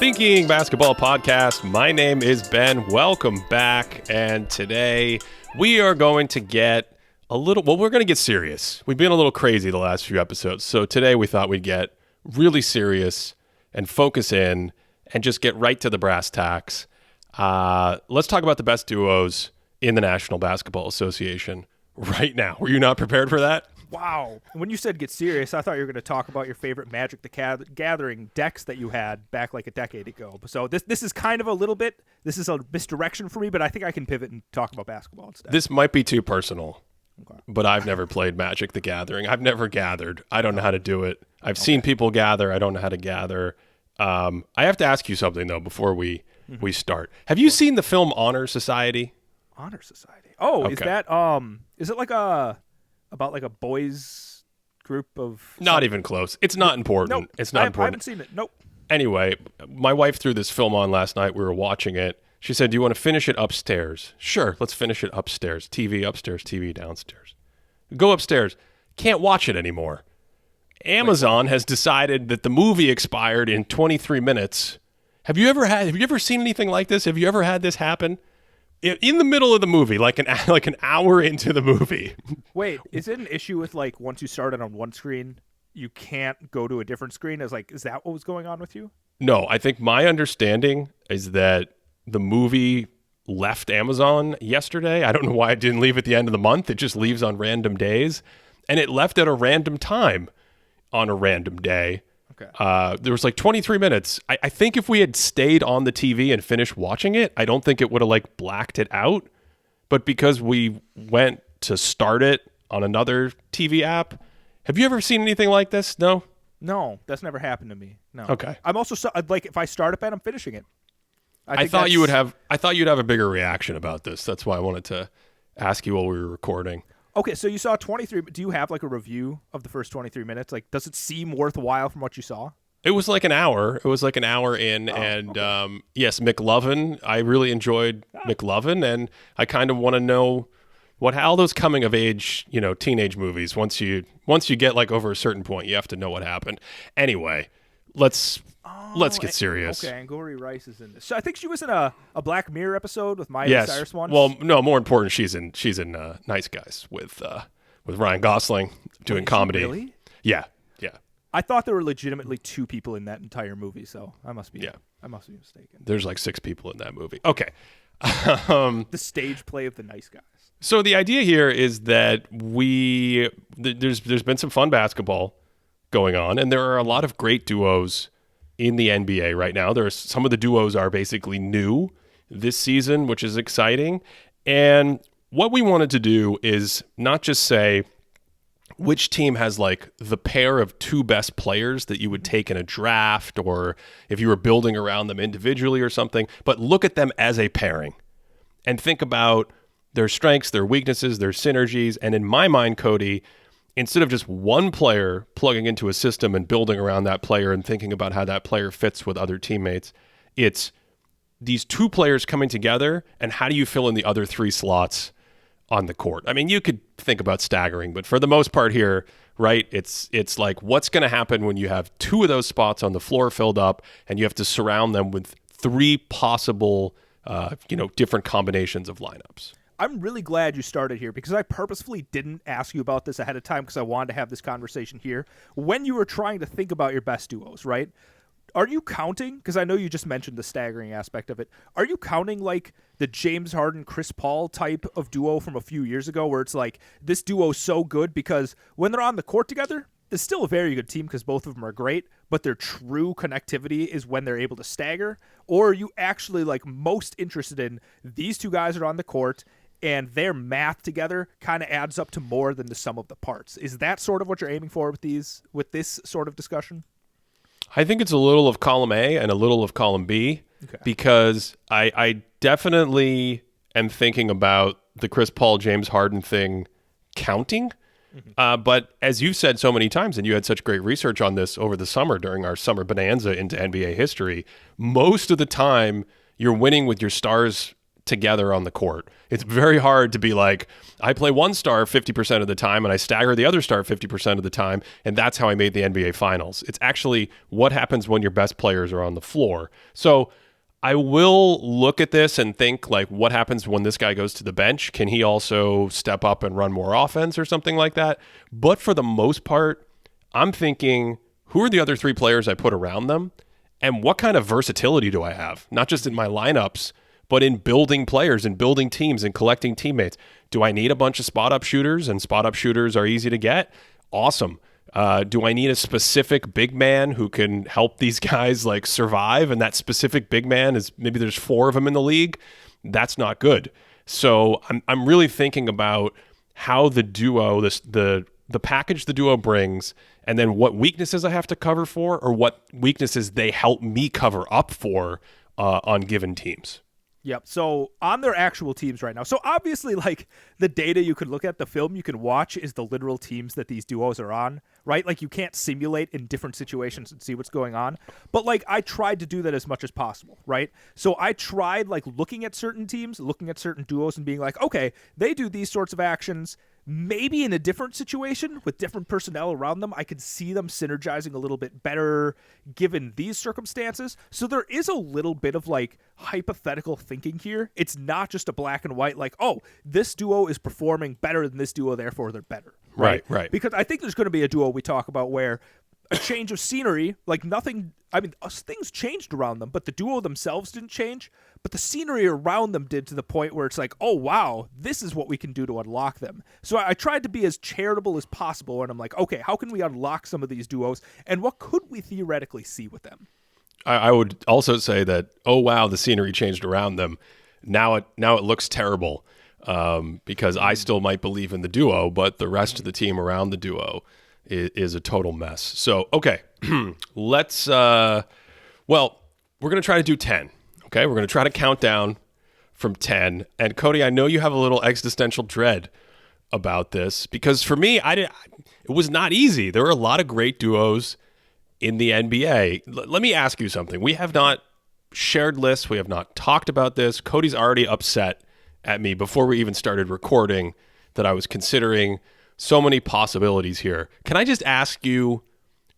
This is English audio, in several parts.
Thinking Basketball Podcast. My name is Ben. Welcome back. And today we are going to get we're going to get serious. We've been a little crazy the last few episodes. So today we thought we'd get really serious and focus in and just get right to the brass tacks. Let's talk about the best duos in the National Basketball Association right now. Were you not prepared for that? Wow. When you said get serious, I thought you were going to talk about your favorite Magic the Gathering decks that you had back like a decade ago. So this is kind of a little bit, this is a misdirection for me, but I think I can pivot and talk about basketball instead. This might be too personal, but I've never played Magic the Gathering. I've never gathered. I don't know how to do it. I've seen people gather. I don't know how to gather. I have to ask you something, though, before we start. Have you seen the film Honor Society? Honor Society. Oh, okay. Is it like about like a boys group of... Not even close. It's not important. Nope. It's not important. I haven't seen it. Nope. Anyway, my wife threw this film on last night. We were watching it. She said, do you want to finish it upstairs? Sure, let's finish it upstairs. TV upstairs, TV downstairs. Go upstairs. Can't watch it anymore. Amazon has decided that the movie expired in 23 minutes. Have you ever seen anything like this? Have you ever had this happen? In the middle of the movie, like an hour into the movie. Wait, is it an issue with like once you start it on one screen, you can't go to a different screen? Is that what was going on with you? No, I think my understanding is that the movie left Amazon yesterday. I don't know why it didn't leave at the end of the month. It just leaves on random days, and it left at a random time on a random day. Okay. There was like 23 minutes. I think if we had stayed on the TV and finished watching it, I don't think it would have like blacked it out. But because we went to start it on another TV app, have you ever seen anything like this? No? No, that's never happened to me. No. Okay. I'm also like if I start it, I'm finishing it. I thought you'd have a bigger reaction about this. That's why I wanted to ask you while we were recording. Okay, so you saw 23. Do you have like a review of the first 23 minutes? Like, does it seem worthwhile from what you saw? It was like an hour. It was like an hour in, okay. Yes, McLovin. I really enjoyed McLovin, and I kind of want to know all those coming of age, teenage movies. Once you get like over a certain point, you have to know what happened. Anyway, let's get serious. Okay, Angourie Rice is in this. So I think she was in a Black Mirror episode with Miley Cyrus once. Well, no, more important, she's in Nice Guys with Ryan Gosling doing comedy. Really? Yeah. I thought there were legitimately two people in that entire movie, so I must be mistaken. There's like 6 people in that movie. Okay. The stage play of the Nice Guys. So the idea here is that there's been some fun basketball going on, and there are a lot of great duos in the NBA right now. Some of the duos are basically new this season, which is exciting. And what we wanted to do is not just say which team has like the pair of 2 best players that you would take in a draft, or if you were building around them individually or something, but look at them as a pairing and think about their strengths, their weaknesses, their synergies. And in my mind, Cody, instead of just one player plugging into a system and building around that player and thinking about how that player fits with other teammates, it's these 2 players coming together, and how do you fill in the other 3 slots on the court? I mean, you could think about staggering, but for the most part here, right, it's like what's going to happen when you have 2 of those spots on the floor filled up and you have to surround them with 3 possible, different combinations of lineups. I'm really glad you started here because I purposefully didn't ask you about this ahead of time because I wanted to have this conversation here. When you were trying to think about your best duos, right? Are you counting, because I know you just mentioned the staggering aspect of it, are you counting like the James Harden, Chris Paul type of duo from a few years ago where it's like this duo is so good because when they're on the court together, it's still a very good team because both of them are great, but their true connectivity is when they're able to stagger? Or are you actually like most interested in these 2 guys are on the court and their math together kind of adds up to more than the sum of the parts? Is that sort of what you're aiming for with this sort of discussion? I think it's a little of column A and a little of column B, because I definitely am thinking about the Chris Paul, James Harden thing counting. Mm-hmm. But as you've said so many times, and you had such great research on this over the summer during our summer bonanza into NBA history, most of the time you're winning with your stars together on the court. It's very hard to be like, I play one star 50% of the time and I stagger the other star 50% of the time, and that's how I made the NBA Finals. It's actually what happens when your best players are on the floor. So I will look at this and think, like, what happens when this guy goes to the bench? Can he also step up and run more offense or something like that? But for the most part, I'm thinking, who are the other three players I put around them? And what kind of versatility do I have? Not just in my lineups, but in building players and building teams and collecting teammates. Do I need a bunch of spot-up shooters? And spot-up shooters are easy to get? Awesome. Do I need a specific big man who can help these guys like survive? And that specific big man is, maybe there's 4 of them in the league. That's not good. So I'm really thinking about how the duo, the package the duo brings, and then what weaknesses I have to cover for, or what weaknesses they help me cover up for on given teams. Yep. So on their actual teams right now. So obviously, like, the data you could look at, the film you can watch is the literal teams that these duos are on, right? Like, you can't simulate in different situations and see what's going on. But, like, I tried to do that as much as possible, right? So I tried, like, looking at certain teams, looking at certain duos and being like, okay, they do these sorts of actions. Maybe in a different situation with different personnel around them, I could see them synergizing a little bit better given these circumstances. So there is a little bit of like hypothetical thinking here. It's not just a black and white, like, oh, this duo is performing better than this duo, therefore they're better. Right. Because I think there's going to be a duo we talk about where a change of scenery, like nothing, I mean, things changed around them, but the duo themselves didn't change, but the scenery around them did, to the point where it's like, oh, wow, this is what we can do to unlock them. So I tried to be as charitable as possible, and I'm like, okay, how can we unlock some of these duos, and what could we theoretically see with them? I would also say that, oh, wow, the scenery changed around them. Now it looks terrible, because I still might believe in the duo, but the rest of the team around the duo is a total mess. So, okay, let's, we're going to try to do 10, okay? We're going to try to count down from 10. And Cody, I know you have a little existential dread about this, because for me, it was not easy. There were a lot of great duos in the NBA. Let me ask you something. We have not shared lists. We have not talked about this. Cody's already upset at me before we even started recording that I was considering so many possibilities here. Can I just ask you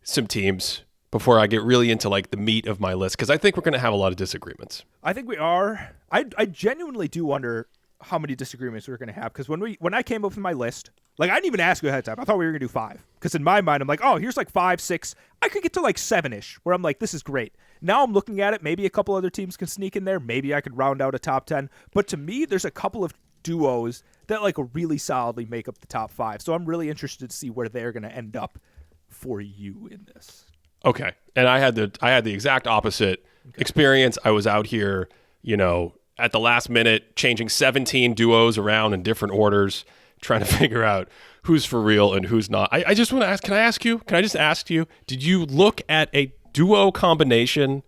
some teams before I get really into like the meat of my list? Because I think we're going to have a lot of disagreements. I think we are. I genuinely do wonder how many disagreements we're going to have, because when I came up with my list, like, I didn't even ask you ahead of time. I thought we were going to do 5, because in my mind, I'm like, oh, here's like 5, 6. I could get to like 7-ish, where I'm like, this is great. Now I'm looking at it. Maybe a couple other teams can sneak in there. Maybe I could round out a top 10. But to me, there's a couple of duos that like really solidly make up the top 5. So I'm really interested to see where they're going to end up for you in this. Okay. And I had the exact opposite experience. I was out here, at the last minute, changing 17 duos around in different orders, trying to figure out who's for real and who's not. I just want to ask, can I just ask you, did you look at a duo combination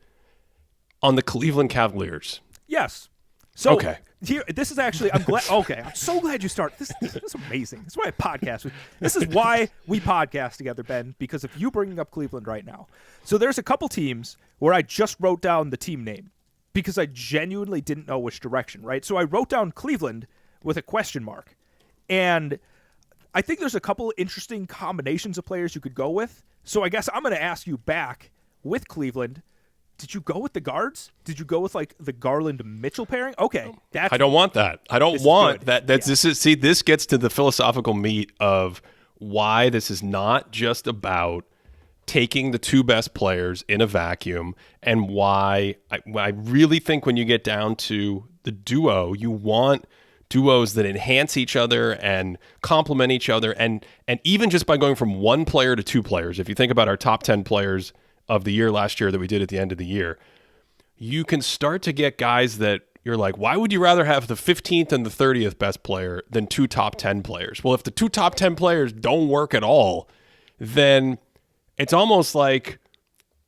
on the Cleveland Cavaliers? Yes. So okay. Here, this is actually, I'm glad. Okay, I'm so glad you started. This is amazing. This is why I podcast with. This is why we podcast together, Ben. Because of you bringing up Cleveland right now. So there's a couple teams where I just wrote down the team name because I genuinely didn't know which direction. Right. So I wrote down Cleveland with a question mark, and I think there's a couple interesting combinations of players you could go with. So I guess I'm going to ask you back with Cleveland. Did you go with the guards? Did you go with like the Garland-Mitchell pairing? Okay, I don't want that. I don't want that. This gets to the philosophical meat of why this is not just about taking the 2 best players in a vacuum, and why I really think when you get down to the duo, you want duos that enhance each other and complement each other, and even just by going from 1 player to 2 players. If you think about our top 10 players of the year last year that we did at the end of the year, you can start to get guys that you're like, why would you rather have the 15th and the 30th best player than 2 top 10 players? Well, if the 2 top 10 players don't work at all, then it's almost like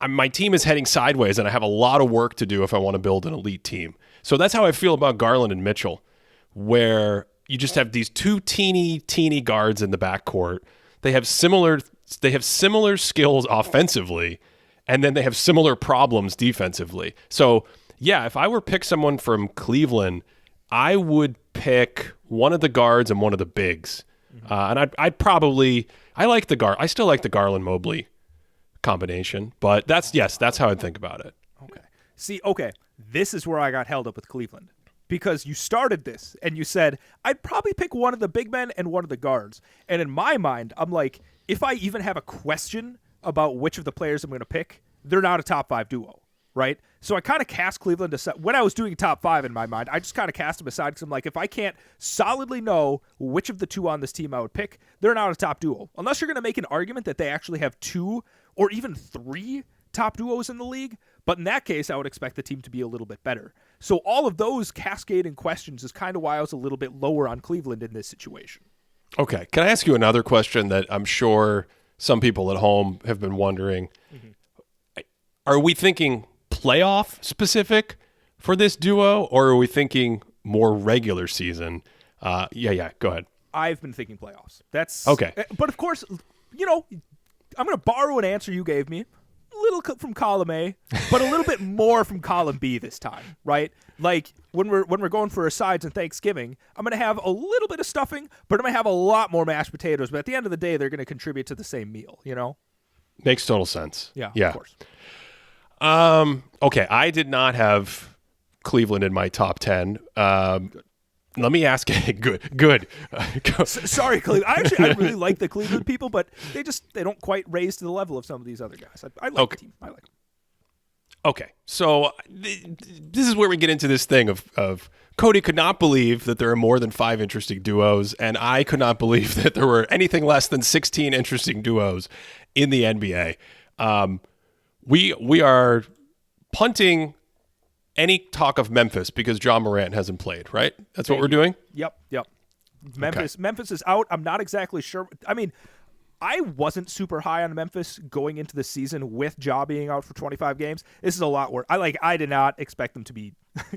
my team is heading sideways and I have a lot of work to do if I want to build an elite team. So that's how I feel about Garland and Mitchell, where you just have these 2 teeny guards in the backcourt. They have similar skills offensively, and then they have similar problems defensively. So, yeah, if I were to pick someone from Cleveland I would pick one of the guards and one of the bigs. And I'd probably, I still like the Garland-Mobley combination, but that's how I'd think about it. Okay. See, this is where I got held up with Cleveland. Because you started this and you said, I'd probably pick one of the big men and one of the guards. And in my mind, I'm like, if I even have a question about which of the players I'm going to pick, they're not a top 5 duo, right? So I kind of cast Cleveland aside. When I was doing top 5 in my mind, I just kind of cast them aside because I'm like, if I can't solidly know which of the 2 on this team I would pick, they're not a top duo. Unless you're going to make an argument that they actually have 2 or even 3 top duos in the league. But in that case, I would expect the team to be a little bit better. So all of those cascading questions is kind of why I was a little bit lower on Cleveland in this situation. Okay. Can I ask you another question that I'm sure some people at home have been wondering? Mm-hmm. Are we thinking playoff specific for this duo, or are we thinking more regular season? Yeah. Go ahead. I've been thinking playoffs. That's okay. But of course, I'm going to borrow an answer you gave me. Little from column A, but a little bit more from column B this time, right? Like when we're going for our sides on Thanksgiving, I'm going to have a little bit of stuffing, but I'm going to have a lot more mashed potatoes. But at the end of the day, they're going to contribute to the same meal, Makes total sense. Yeah, of course. Okay, I did not have Cleveland in my top 10. Let me ask you. Good. Sorry, Cleveland. I really like the Cleveland people, but they don't quite raise to the level of some of these other guys. I like the team. I like them. Okay, so this is where we get into this thing of Cody could not believe that there are more than 5 interesting duos, and I could not believe that there were anything less than 16 interesting duos in the NBA. We are punting any talk of Memphis because John Morant hasn't played, right? That's what we're doing? Yep. Memphis is out. I'm not exactly sure. I mean, I wasn't super high on Memphis going into the season with Ja being out for 25 games. This is a lot worse. I did not expect them to be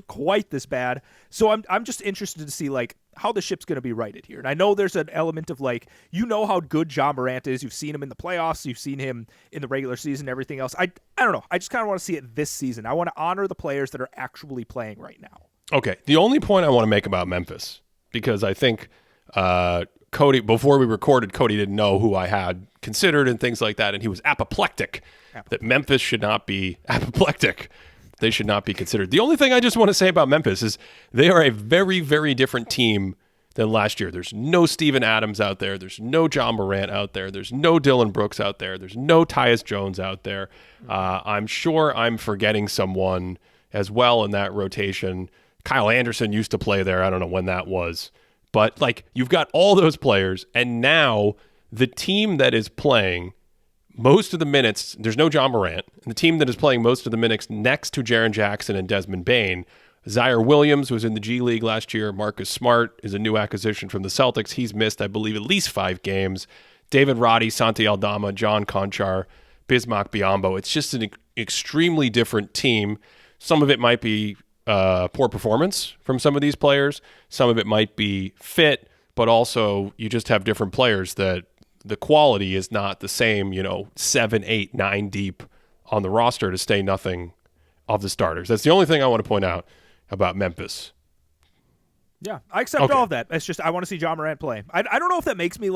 quite this bad. So I'm just interested to see how the ship's going to be righted here. And I know there's an element of how good Ja Morant is. You've seen him in the playoffs. You've seen him in the regular season, everything else. I don't know. I just kind of want to see it this season. I want to honor the players that are actually playing right now. Okay. The only point I want to make about Memphis, because I think Cody, before we recorded, Cody didn't know who I had considered and things like that, and he was apoplectic. That Memphis should not be apoplectic. They should not be considered. The only thing I just want to say about Memphis is they are a very, very different team than last year. There's no Steven Adams out there. There's no John Morant out there. There's no Dylan Brooks out there. There's no Tyus Jones out there. I'm sure I'm forgetting someone as well in that rotation. Kyle Anderson used to play there. I don't know when that was. But you've got all those players, and now the team that is playing most of the minutes, there's no John Morant, and the team that is playing most of the minutes next to Jaren Jackson and Desmond Bane, Zaire Williams was in the G League last year. Marcus Smart is a new acquisition from the Celtics. He's missed, I believe, at least 5 games. David Roddy, Santi Aldama, John Conchar, Bismack Biyombo. It's just an extremely different team. Some of it might be poor performance from some of these players. Some of it might be fit, but also you just have different players that the quality is not the same, 7, 8, 9 deep on the roster to stay nothing of the starters. That's the only thing I want to point out about Memphis. Yeah, I accept all of that. It's just I want to see John Morant play. I don't know if that makes me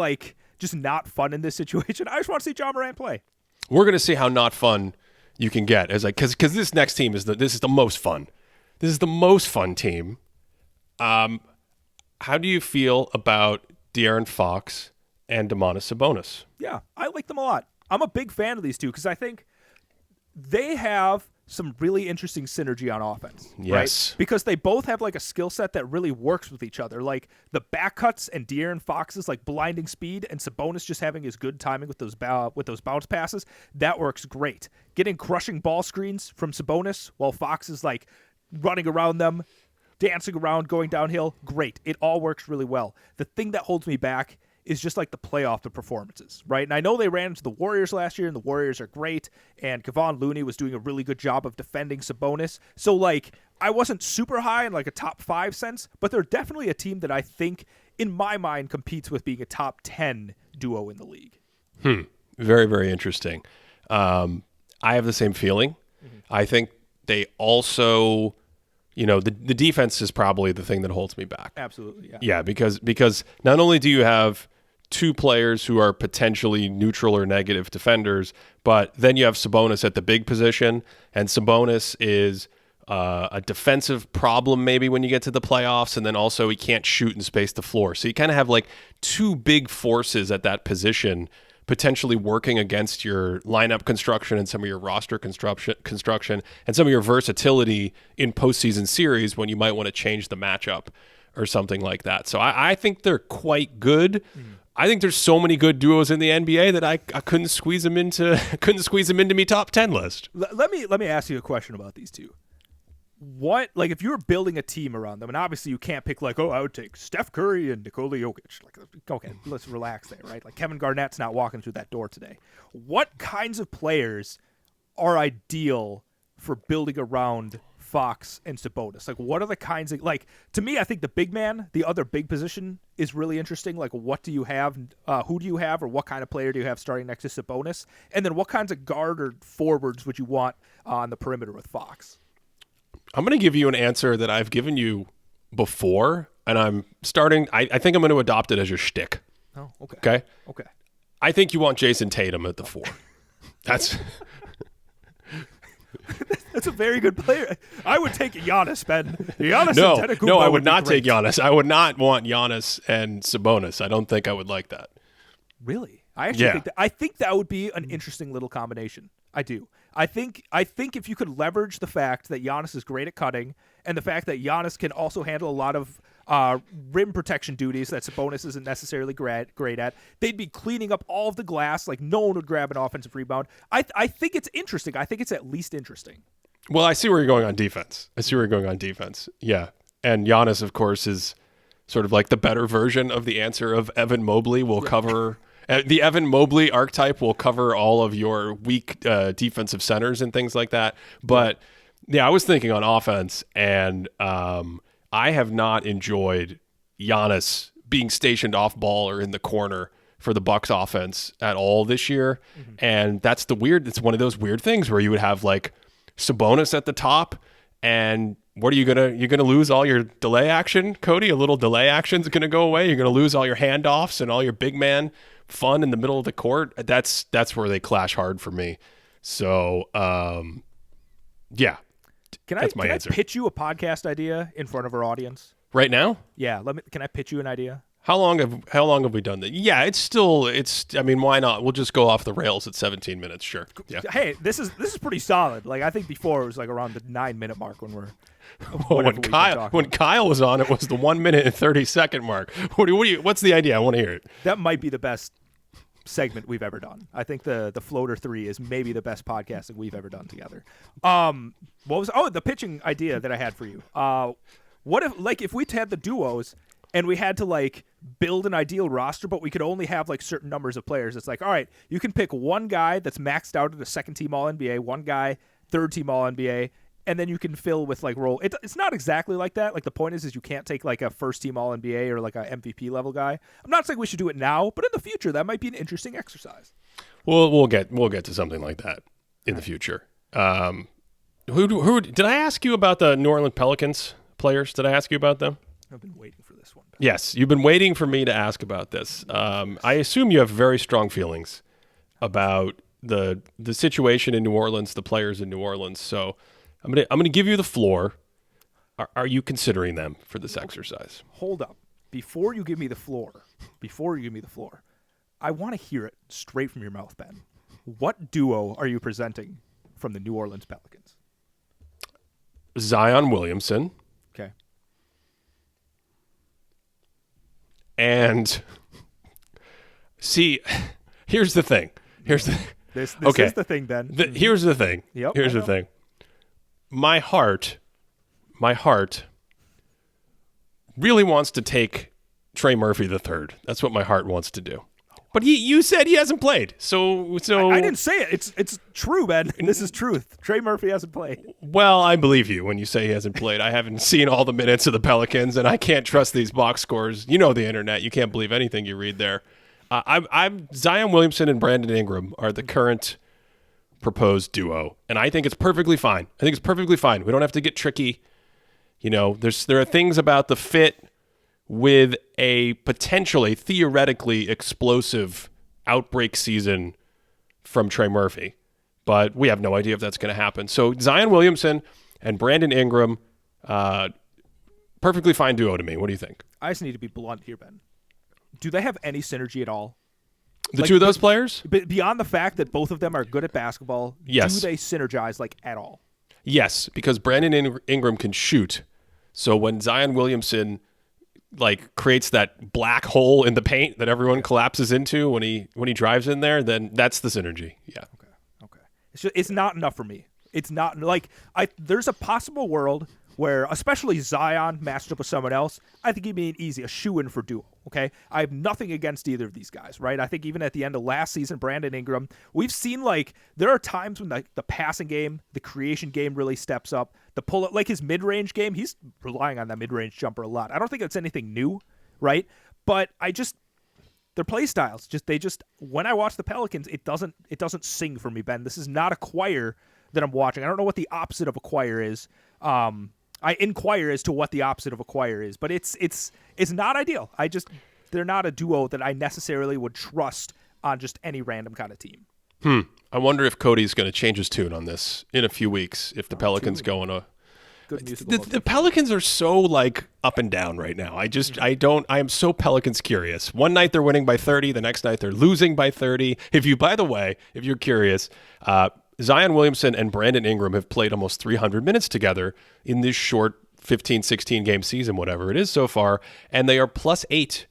just not fun in this situation. I just want to see John Morant play. We're going to see how not fun you can get because this next team is the most fun. This is the most fun team. How do you feel about De'Aaron Fox and Domantas Sabonis? Yeah, I like them a lot. I'm a big fan of these two because I think they have some really interesting synergy on offense. Yes. Right? Because they both have a skill set that really works with each other. The back cuts and De'Aaron Fox's blinding speed and Sabonis just having his good timing with those bounce passes, that works great. Getting crushing ball screens from Sabonis while Fox is running around them, dancing around, going downhill, great. It all works really well. The thing that holds me back is just the playoff, the performances, right? And I know they ran into the Warriors last year, and the Warriors are great, and Kevon Looney was doing a really good job of defending Sabonis. So, I wasn't super high in a top 5 sense, but they're definitely a team that I think, in my mind, competes with being a top 10 duo in the league. Very, very interesting. I have the same feeling. Mm-hmm. I think they also the defense is probably the thing that holds me back. Absolutely, yeah. Yeah, because not only do you have two players who are potentially neutral or negative defenders, but then you have Sabonis at the big position, and Sabonis is a defensive problem maybe when you get to the playoffs, and then also he can't shoot and space the floor. So you kind of have like two big forces at that position potentially working against your lineup construction and some of your roster construction and some of your versatility in postseason series when you might want to change the matchup or something like that. So I think they're quite good. I think there's so many good duos in the NBA that I couldn't squeeze them into me top 10 list. Let me ask you a question about these two. What, like, if you were building a team around them, and obviously you can't pick like, I would take Steph Curry and Nikola Jokic. Like, okay, let's relax there, right? Like, Kevin Garnett's not walking through that door today. What kinds of players are ideal for building around Fox and Sabonis? Like, what are the kinds of, like, to me, I think the big man, the other big position is really interesting. Like, what do you have? Who do you have, or what kind of player do you have starting next to Sabonis? And then what kinds of guard or forwards would you want on the perimeter with Fox? I'm going to give you an answer that I've given you before, and I think I'm going to adopt it as your shtick. Oh, okay. Okay? Okay. I think you want Jason Tatum at the 4. That's a very good player. I would take Giannis, Ben. Giannis No, and Antetokounmpo I would would not be great. take Giannis. I would not want Giannis and Sabonis. I don't think I would like that. Really? I actually Yeah. think that would be an interesting little combination. I do. I think if you could leverage the fact that Giannis is great at cutting and the fact that Giannis can also handle a lot of rim protection duties that Sabonis isn't necessarily great at, they'd be cleaning up all of the glass. Like, no one would grab an offensive rebound. I think it's interesting. I think it's at least interesting. Well, I see where you're going on defense. Yeah. And Giannis, of course, is sort of like the better version of the answer of Evan Mobley. Will cover the Evan Mobley archetype will cover all of your weak defensive centers and things like that. But yeah, I was thinking on offense, and I have not enjoyed Giannis being stationed off ball or in the corner for the Bucks offense at all this year. And it's one of those weird things where you would have like Sabonis at the top, and what are you're gonna lose all your delay action, Cody? A little delay action is gonna go away. You're gonna lose all your handoffs and all your big man fun in the middle of the court. That's where they clash hard for me. So yeah, that's my answer. I pitch you a podcast idea in front of our audience right now? Yeah, can I pitch you an idea? How long have we done that? Yeah, I mean, why not? We'll just go off the rails at 17 minutes, sure. Yeah. Hey, this is pretty solid. Like, I think before it was like around the 9-minute mark when we're when Kyle was on, it was the 1 minute and 30-second mark. What's the idea? I want to hear it. That might be the best segment we've ever done. I think the Floater 3 is maybe the best podcasting we've ever done together. The pitching idea that I had for you. What if we had the duos and we had to like build an ideal roster, but we could only have like certain numbers of players? It's like, all right, you can pick one guy that's maxed out at a second team All NBA, one guy third team All NBA, and then you can fill with like role. It's not exactly like that. Like, the point is you can't take like a first team All NBA or like a MVP level guy. I'm not saying we should do it now, but in the future that might be an interesting exercise. Well, we'll get to something like that in the future. Who did I ask you about the New Orleans Pelicans players? Did I ask you about them? I've been waiting for this one. Yes, you've been waiting for me to ask about this. I assume you have very strong feelings about the situation in New Orleans, the players in New Orleans. So I'm gonna give you the floor. Are you considering them for this exercise? Hold up. Before you give me the floor, I want to hear it straight from your mouth, Ben. What duo are you presenting from the New Orleans Pelicans? Zion Williamson. Okay. And see, here's the thing. This okay. is the thing, Ben. Here's the thing. Yep, here's the thing. My heart really wants to take Trey Murphy III. That's what my heart wants to do. But you said he hasn't played, so I didn't say it. It's true, Ben. This is truth. Trey Murphy hasn't played. Well, I believe you when you say he hasn't played. I haven't seen all the minutes of the Pelicans, and I can't trust these box scores. You know the internet. You can't believe anything you read there. I'm Zion Williamson and Brandon Ingram are the current proposed duo, and I think it's perfectly fine. We don't have to get tricky. There are things about the fit with a theoretically explosive outbreak season from Trey Murphy. But we have no idea if that's going to happen. So Zion Williamson and Brandon Ingram, perfectly fine duo to me. What do you think? I just need to be blunt here, Ben. Do they have any synergy at all? The two of those players? But beyond the fact that both of them are good at basketball, yes. Do they synergize at all? Yes, because Brandon Ingram can shoot. So when Zion Williamson creates that black hole in the paint that everyone collapses into when he drives in there, then that's the synergy. Yeah. Okay. It's not enough for me. It's not there's a possible world where, especially Zion matched up with someone else, I think he'd be a shoo-in for duo, okay? I have nothing against either of these guys, right? I think even at the end of last season, Brandon Ingram, we've seen, there are times when the passing game, the creation game really steps up. The pull-up, his mid-range game, he's relying on that mid-range jumper a lot. I don't think it's anything new, right? But their play styles, when I watch the Pelicans, it doesn't sing for me, Ben. This is not a choir that I'm watching. I don't know what the opposite of a choir is. I inquire as to what the opposite of a choir is, but it's not ideal. They're not a duo that I necessarily would trust on just any random kind of team. I wonder if Cody's going to change his tune on this in a few weeks if the Pelicans go on a good musical. The Pelicans are so up and down right now. I am so Pelicans curious. One night they're winning by 30, the next night they're losing by 30. By the way, if you're curious, Zion Williamson and Brandon Ingram have played almost 300 minutes together in this short 15, 16 game season, whatever it is so far, and they are +8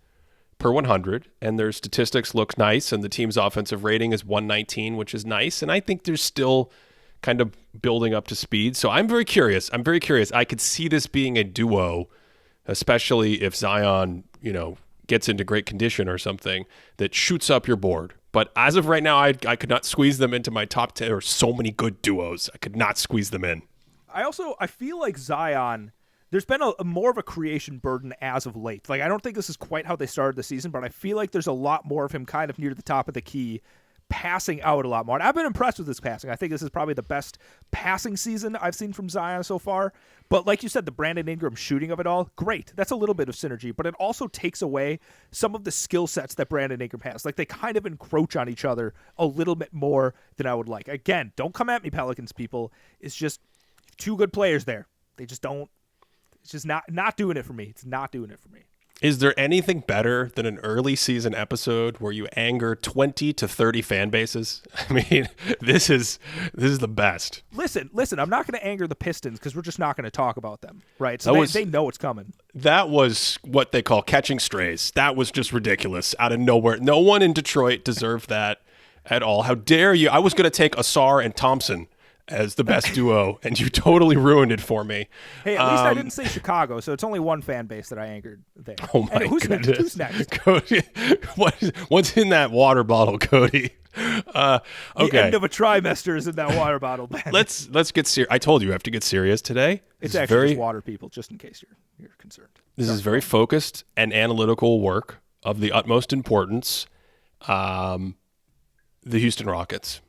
per 100, and their statistics look nice, and the team's offensive rating is 119, which is nice, and I think they're still kind of building up to speed. So I'm very curious. I could see this being a duo, especially if Zion, gets into great condition or something that shoots up your board. But as of right now, I could not squeeze them into my top 10. There are so many good duos. I could not squeeze them in. I feel like Zion, there's been a more of a creation burden as of late. I don't think this is quite how they started the season, but I feel like there's a lot more of him kind of near the top of the key, passing out a lot more. And I've been impressed with his passing. I think this is probably the best passing season I've seen from Zion so far. But like you said, the Brandon Ingram shooting of it all, great. That's a little bit of synergy, but it also takes away some of the skill sets that Brandon Ingram has. They kind of encroach on each other a little bit more than I would like. Again, don't come at me, Pelicans people. It's just two good players there. They just don't. It's just not doing it for me. It's not doing it for me. Is there anything better than an early season episode where you anger 20 to 30 fan bases? I mean, this is the best. Listen, I'm not going to anger the Pistons because we're just not going to talk about them, right? So they know it's coming. That was what they call catching strays. That was just ridiculous out of nowhere. No one in Detroit deserved that at all. How dare you? I was going to take Asar and Thompson as the best duo, and you totally ruined it for me. Hey, at least I didn't say Chicago, so it's only one fan base that I angered there. Oh, my goodness. Who's next? Cody, what's in that water bottle, Cody? Okay. The end of a trimester is in that water bottle, Ben. Let's get serious. I told you I have to get serious today. It's actually just water, people, just in case you're concerned. This is very focused and analytical work of the utmost importance. The Houston Rockets.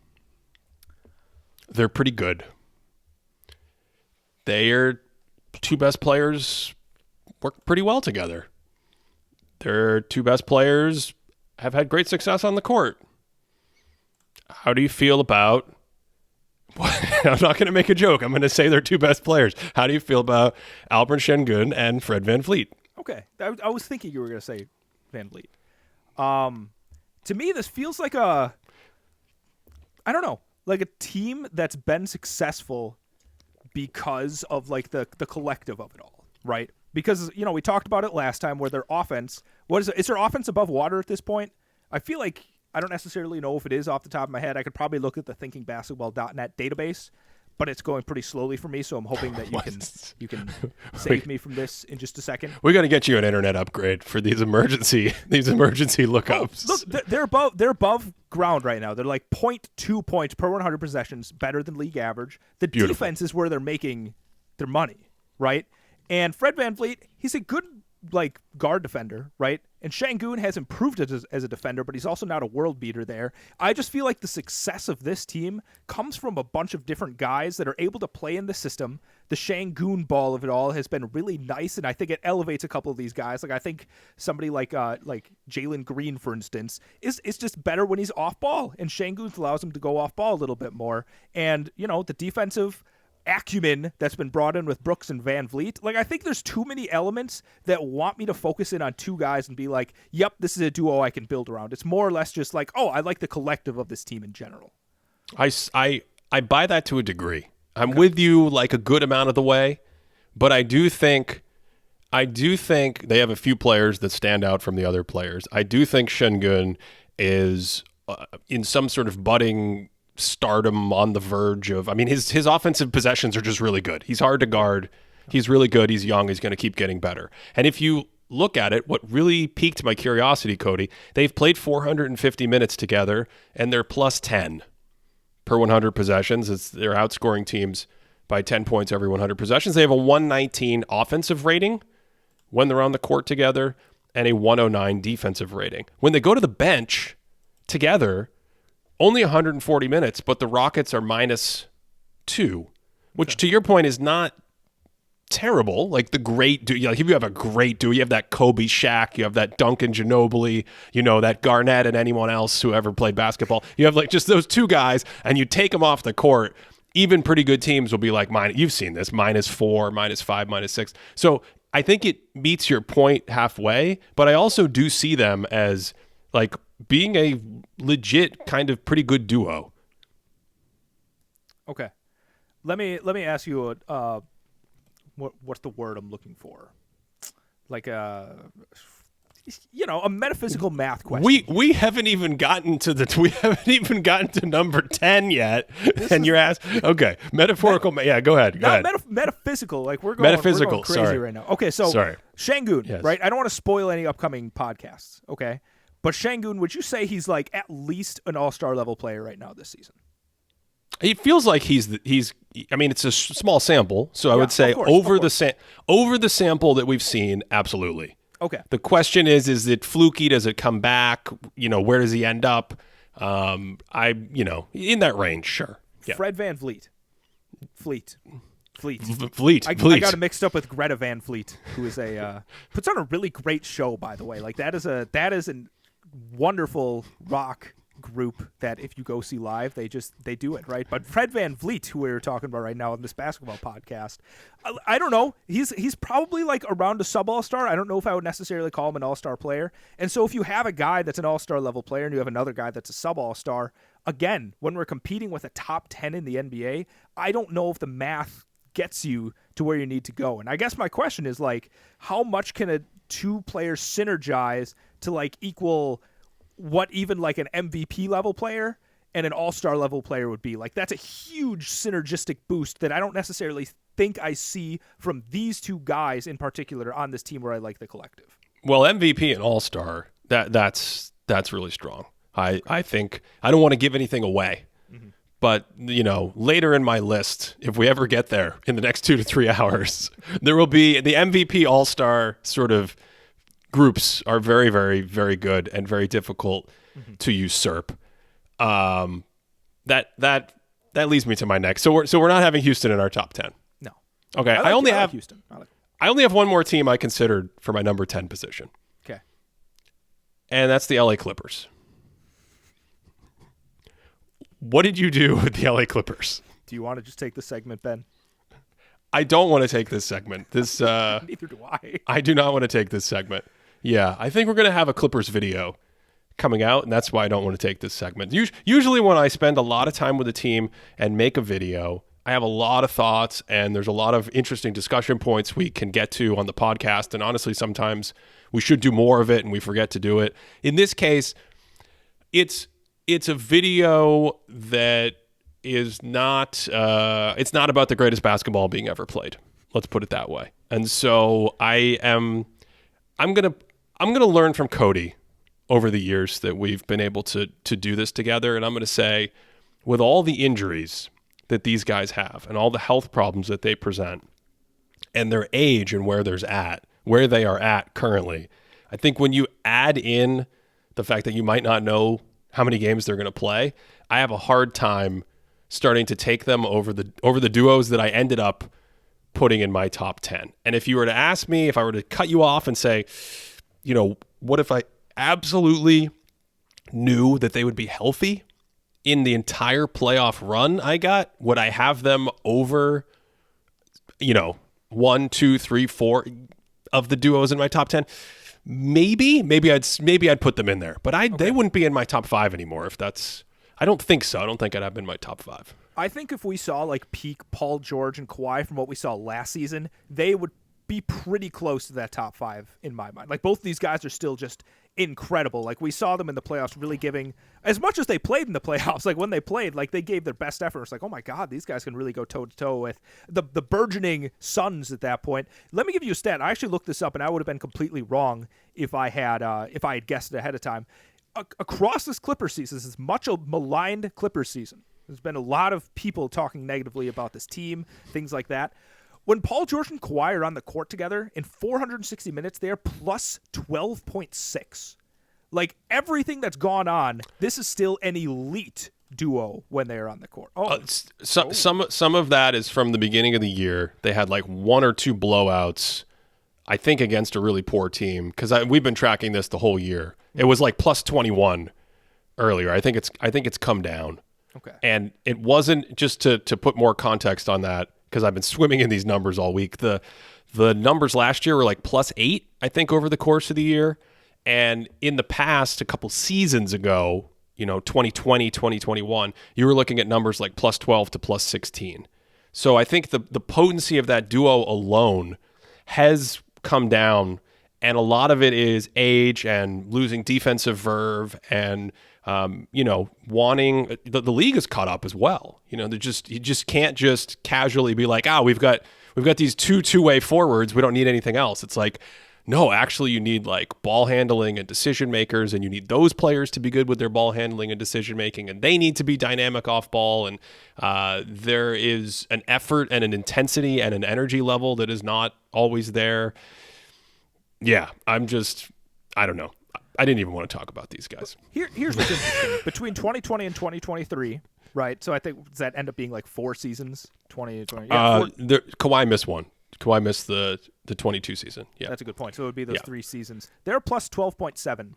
They're pretty good. Their two best players work pretty well together. Their two best players have had great success on the court. How do you feel about... I'm not going to make a joke. I'm going to say they're two best players. How do you feel about Alperen Şengün and Fred VanVleet? Okay. I was thinking you were going to say VanVleet. To me, this feels like I don't know. Like a team that's been successful because of the collective of it all, right? Because, we talked about it last time where their offense, is their offense above water at this point? I feel like I don't necessarily know if it is off the top of my head. I could probably look at the thinkingbasketball.net database, but it's going pretty slowly for me, so I'm hoping that you can save me from this in just a second. We got to get you an internet upgrade for these emergency lookups. Look, they're above ground right now. They're 0.2 points per 100 possessions, better than league average. The defense is where they're making their money, right? And Fred VanVleet, he's a good like guard defender, right? And Şengün has improved as a defender, but he's also not a world beater there. I just feel like the success of this team comes from a bunch of different guys that are able to play in the system. The Şengün ball of it all has been really nice, and I think it elevates a couple of these guys. Like I think somebody like Jalen Green, for instance, is just better when he's off ball, and Şengün allows him to go off ball a little bit more. And the defensive acumen that's been brought in with Brooks and Van Vliet. Like, I think there's too many elements that want me to focus in on two guys and be like, yep, this is a duo I can build around. It's more or less just like, oh, I like the collective of this team in general. I buy that to a degree. I'm with you like a good amount of the way, but I do think they have a few players that stand out from the other players. I do think Şengün is in some sort of budding stardom on the verge of, his offensive possessions are just really good. He's hard to guard. He's really good. He's young. He's going to keep getting better. And if you look at it, what really piqued my curiosity, Cody, they've played 450 minutes together and they're plus 10 per 100 possessions. They're outscoring teams by 10 points every 100 possessions. They have a 119 offensive rating when they're on the court together and a 109 defensive rating. When they go to the bench together, only 140 minutes, but the Rockets are -2, which to your point is not terrible. Like the great duo, if you have a great duo, you have that Kobe Shaq, you have that Duncan Ginobili, that Garnett and anyone else who ever played basketball. You have like just those two guys, and you take them off the court. Even pretty good teams will be like, you've seen this, -4, -5, -6. So I think it meets your point halfway, but I also do see them as like being a legit kind of pretty good duo. Okay. Let me ask you what's the word I'm looking for? Like a metaphysical math question. We haven't even gotten to number 10 yet. You're asking, okay, metaphorical. Go ahead. Metaphysical. Like we're going metaphysical. Crazy sorry. right now. Okay, so sorry. Şengün, yes. Right? I don't want to spoil any upcoming podcasts. Okay. But Şengün, would you say he's like at least an all-star level player right now this season? It feels like he's. It's a small sample, so I would say of course. over the sample that we've seen, absolutely. Okay. The question is it fluky? Does it come back? Where does he end up? In that range, sure. Yeah. Fred Van Vliet. Fleet. I got it mixed up with Greta Van Fleet, who is puts on a really great show, by the way. Like that is a wonderful rock group that if you go see live, they do it, right? But Fred Van Vliet, who we're talking about right now on this basketball podcast, I don't know. He's probably like around a sub all-star. I don't know if I would necessarily call him an all-star player. And so if you have a guy that's an all-star level player and you have another guy that's a sub all-star, again, when we're competing with a top 10 in the NBA, I don't know if the math gets you to where you need to go. And I guess my question is like, how much can a two players synergize to like equal what even like an MVP level player and an all-star level player would be? Like that's a huge synergistic boost that I don't necessarily think I see from these two guys in particular on this team where I like the collective. Well, MVP and all-star, that's really strong. I think I don't want to give anything away. But, later in my list, if we ever get there in the next 2 to 3 hours, there will be the MVP all-star sort of groups are very, very, very good and very difficult to usurp. That leads me to my next. So we're not having Houston in our top 10. No. Okay. I only have Houston. I only have one more team I considered for my number 10 position. Okay. And that's the LA Clippers. What did you do with the LA Clippers? Do you want to just take this segment, Ben? I don't want to take this segment. Neither do I. I do not want to take this segment. Yeah, I think we're going to have a Clippers video coming out, and that's why I don't want to take this segment. Usually when I spend a lot of time with a team and make a video, I have a lot of thoughts, and there's a lot of interesting discussion points we can get to on the podcast, and honestly, sometimes we should do more of it, and we forget to do it. In this case, it's a video that is not it's not about the greatest basketball being ever played. Let's put it that way. And so I'm gonna learn from Cody over the years that we've been able to do this together. And I'm gonna say, with all the injuries that these guys have and all the health problems that they present and their age and where where they are at currently. I think when you add in the fact that you might not know how many games they're going to play, I have a hard time starting to take them over the duos that I ended up putting in my top 10. And if you were to ask me, if I were to cut you off and say, what if I absolutely knew that they would be healthy in the entire playoff run I got, would I have them over, 1, 2, 3, 4 of the duos in my top 10? Maybe I'd put them in there, but they wouldn't be in my top 5 anymore. I don't think so. I don't think I'd have them in my top 5. I think if we saw like peak Paul George and Kawhi from what we saw last season, they would be pretty close to that top 5 in my mind. Like both of these guys are still just incredible. Like we saw them in the playoffs really giving as much as they played in the playoffs. Like when they played, like they gave their best effort. It's like, oh my God, these guys can really go toe to toe with the burgeoning Suns at that point. Let me give you a stat. I actually looked this up and I would have been completely wrong if I had guessed it ahead of time. Across this Clippers season, this is much a maligned Clippers season. There's been a lot of people talking negatively about this team, things like that. When Paul George and Kawhi are on the court together, in 460 minutes, they are plus 12.6. Like, everything that's gone on, this is still an elite duo when they are on the court. Some of that is from the beginning of the year. They had like 1 or 2 blowouts, I think, against a really poor team. Because we've been tracking this the whole year. It was like plus 21 earlier. I think it's come down. Okay. And it wasn't, just to put more context on that, because I've been swimming in these numbers all week. The numbers last year were like plus 8, I think, over the course of the year. And in the past, a couple seasons ago, 2020, 2021, you were looking at numbers like plus 12 to plus 16. So I think the potency of that duo alone has come down, and a lot of it is age and losing defensive verve and wanting the league is caught up as well. You just can't just casually be like, we've got these two-way forwards. We don't need anything else. It's like, no, actually you need like ball handling and decision makers, and you need those players to be good with their ball handling and decision making, and they need to be dynamic off ball. And there is an effort and an intensity and an energy level that is not always there. Yeah, I don't know. I didn't even want to talk about these guys. Here's what's interesting. Between 2020 and 2023, right? So I think, does that end up being like 4 seasons? 2020? Yeah, Kawhi missed one. Kawhi missed the 22 season. Yeah, that's a good point. So it would be those 3 seasons. They're plus 12.7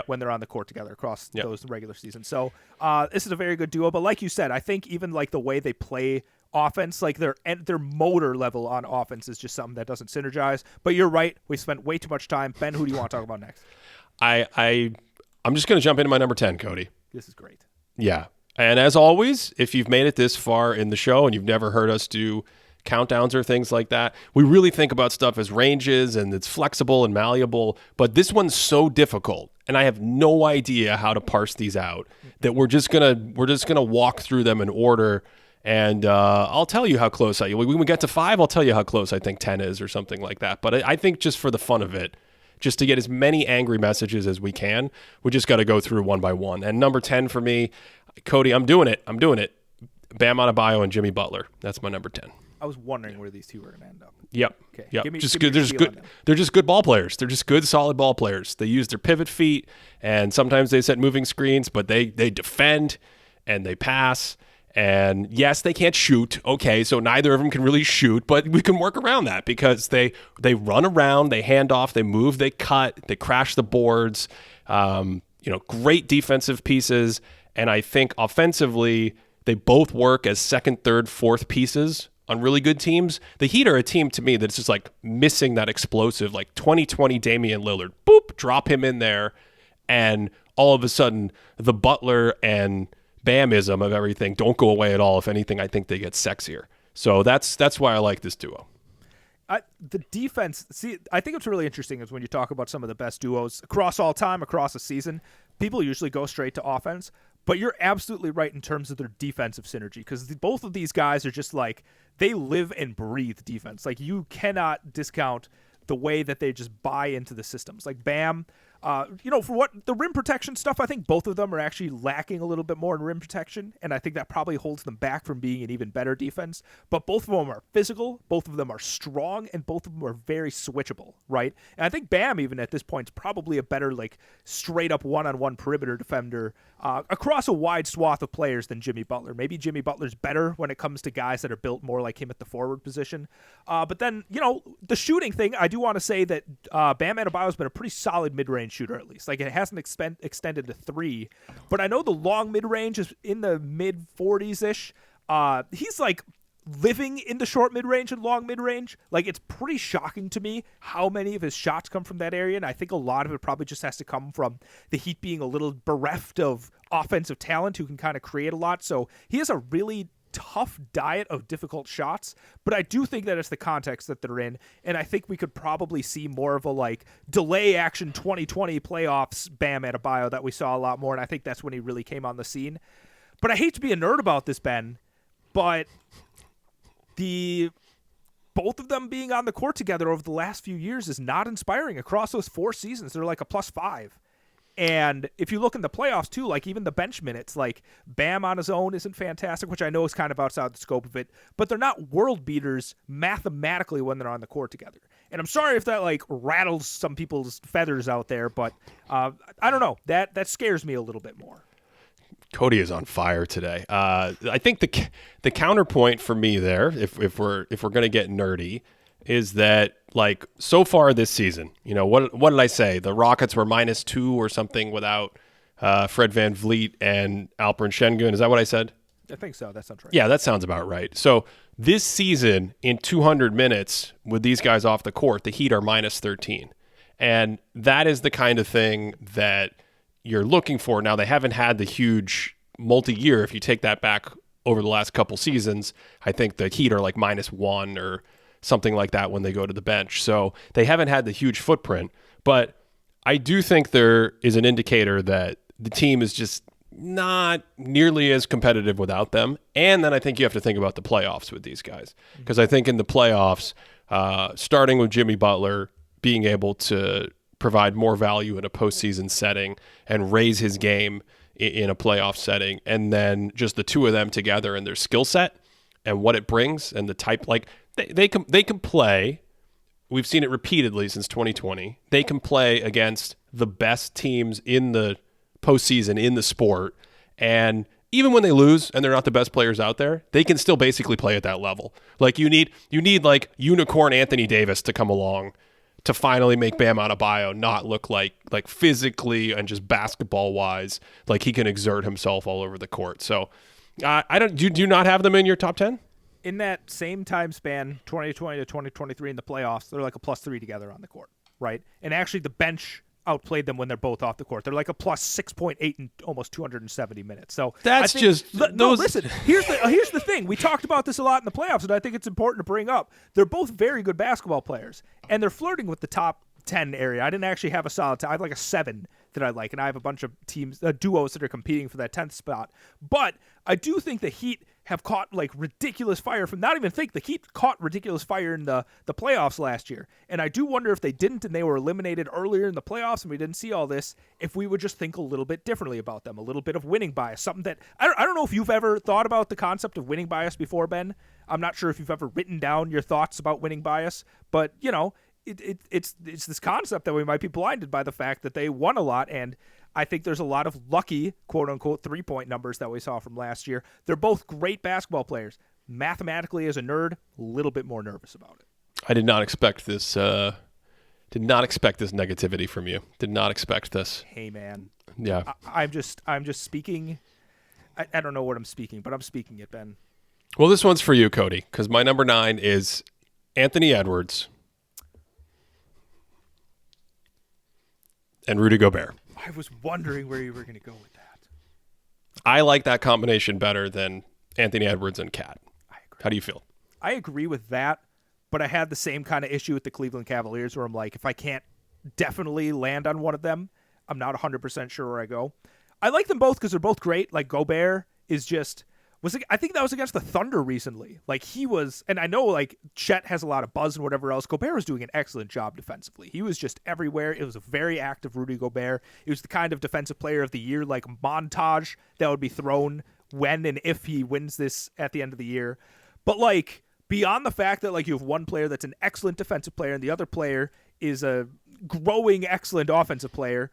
when they're on the court together across those regular seasons. So this is a very good duo. But like you said, I think even like the way they play offense, like their motor level on offense is just something that doesn't synergize. But you're right. We spent way too much time. Ben, who do you want to talk about next? I'm just going to jump into my number 10, Cody. This is great. Yeah. And as always, if you've made it this far in the show and you've never heard us do countdowns or things like that, we really think about stuff as ranges and it's flexible and malleable. But this one's so difficult, and I have no idea how to parse these out, that we're just gonna walk through them in order. And I'll tell you how close when we get to 5, I'll tell you how close I think 10 is or something like that. But I think just for the fun of it, just to get as many angry messages as we can, we just got to go through one by one. And number 10 for me, Cody, I'm doing it. Bam Adebayo and Jimmy Butler. That's my number 10. I was wondering where these two were going to end up. Yep. Okay. Yep. Give me They're just good. They're just good ball players. They're just good, solid ball players. They use their pivot feet, and sometimes they set moving screens, but they defend and they pass. And yes, they can't shoot. Okay, so neither of them can really shoot, but we can work around that because they run around, they hand off, they move, they cut, they crash the boards. Great defensive pieces. And I think offensively, they both work as second, third, fourth pieces on really good teams. The Heat are a team to me that's just like missing that explosive, like 2020 Damian Lillard. Boop, drop him in there, and all of a sudden the Butler and Bamism of everything don't go away at all. If anything, I think they get sexier. So that's why I like this duo. The defense, I think what's really interesting is when you talk about some of the best duos across all time, across a season, people usually go straight to offense. But you're absolutely right in terms of their defensive synergy, because both of these guys are just like, they live and breathe defense. Like, you cannot discount the way that they just buy into the systems. Like Bam, For what the rim protection stuff, I think both of them are actually lacking a little bit more in rim protection, and I think that probably holds them back from being an even better defense. But both of them are physical, both of them are strong, and both of them are very switchable, right? And I think Bam, even at this point, is probably a better, like, straight-up one-on-one perimeter defender across a wide swath of players than Jimmy Butler. Maybe Jimmy Butler's better when it comes to guys that are built more like him at the forward position. But then, the shooting thing, I do want to say that Bam Adebayo has been a pretty solid mid-range shooter, at least. Like, it hasn't extended to 3, but I know the long mid-range is in the mid-40s-ish. He's, like, living in the short mid-range and long mid-range. Like, it's pretty shocking to me how many of his shots come from that area, and I think a lot of it probably just has to come from the Heat being a little bereft of offensive talent who can kind of create a lot. So he has a really tough diet of difficult shots, but I do think that it's the context that they're in, and I think we could probably see more of a, like, delay action 2020 playoffs Bam Adebayo that we saw a lot more, and I think that's when he really came on the scene. But I hate to be a nerd about this, Ben, but both of them being on the court together over the last few years is not inspiring. Across those 4 seasons, they're like a +5. And if you look in the playoffs too, like even the bench minutes, like Bam on his own isn't fantastic, which I know is kind of outside the scope of it, but they're not world beaters mathematically when they're on the court together. And I'm sorry if that like rattles some people's feathers out there, but I don't know. That scares me a little bit more. Cody is on fire today. I think the counterpoint for me there, if we're going to get nerdy, is that, like, so far this season, what did I say? The Rockets were -2 or something without Fred VanVleet and Alperen Şengün. Is that what I said? I think so. That sounds right. Yeah, that sounds about right. So this season, in 200 minutes with these guys off the court, the Heat are -13. And that is the kind of thing that you're looking for. Now, they haven't had the huge multi-year. If you take that back over the last couple seasons, I think the Heat are like -1 or something like that when they go to the bench. So they haven't had the huge footprint, but I do think there is an indicator that the team is just not nearly as competitive without them. And then I think you have to think about the playoffs with these guys, because I think in the playoffs, starting with Jimmy Butler being able to provide more value in a postseason setting and raise his game in a playoff setting, and then just the two of them together and their skill set and what it brings and the type, like, They can play. We've seen it repeatedly since 2020. They can play against the best teams in the postseason in the sport, and even when they lose and they're not the best players out there, they can still basically play at that level. Like you need like unicorn Anthony Davis to come along to finally make Bam Adebayo not look like physically and just basketball wise like he can exert himself all over the court. So I don't. Do you not have them in your top 10? In that same time span, 2020 to 2023 in the playoffs, they're like a +3 together on the court, right? And actually the bench outplayed them when they're both off the court. They're like a +6.8 in almost 270 minutes. So that's listen, here's the thing. We talked about this a lot in the playoffs, and I think it's important to bring up. They're both very good basketball players, and they're flirting with the top 10 area. I didn't actually have a solid 10. I have like a 7 that I like, and I have a bunch of teams, duos that are competing for that 10th spot. But I do think the Heat have caught like ridiculous fire from the Heat caught ridiculous fire in the playoffs last year. And I do wonder if they didn't and they were eliminated earlier in the playoffs and we didn't see all this, if we would just think a little bit differently about them, a little bit of winning bias, something that I don't know if you've ever thought about the concept of winning bias before, Ben. I'm not sure if you've ever written down your thoughts about winning bias, but it's this concept that we might be blinded by the fact that they won a lot, and I think there's a lot of lucky, quote-unquote, three-point numbers that we saw from last year. They're both great basketball players. Mathematically, as a nerd, a little bit more nervous about it. I did not expect this. Did not expect this negativity from you. Did not expect this. Hey, man. Yeah. I'm just speaking. I don't know what I'm speaking, but I'm speaking it, Ben. Well, this one's for you, Cody, because my number 9 is Anthony Edwards and Rudy Gobert. I was wondering where you were going to go with that. I like that combination better than Anthony Edwards and Cat. I agree. How do you feel? I agree with that, but I had the same kind of issue with the Cleveland Cavaliers where I'm like, if I can't definitely land on one of them, I'm not 100% sure where I go. I like them both because they're both great. Like Gobert is just I think that was against the Thunder recently. Like he was, and I know like Chet has a lot of buzz and whatever else. Gobert was doing an excellent job defensively. He was just everywhere. It was a very active Rudy Gobert. It was the kind of defensive player of the year like montage that would be thrown when and if he wins this at the end of the year. But like beyond the fact that like you have one player that's an excellent defensive player and the other player is a growing excellent offensive player,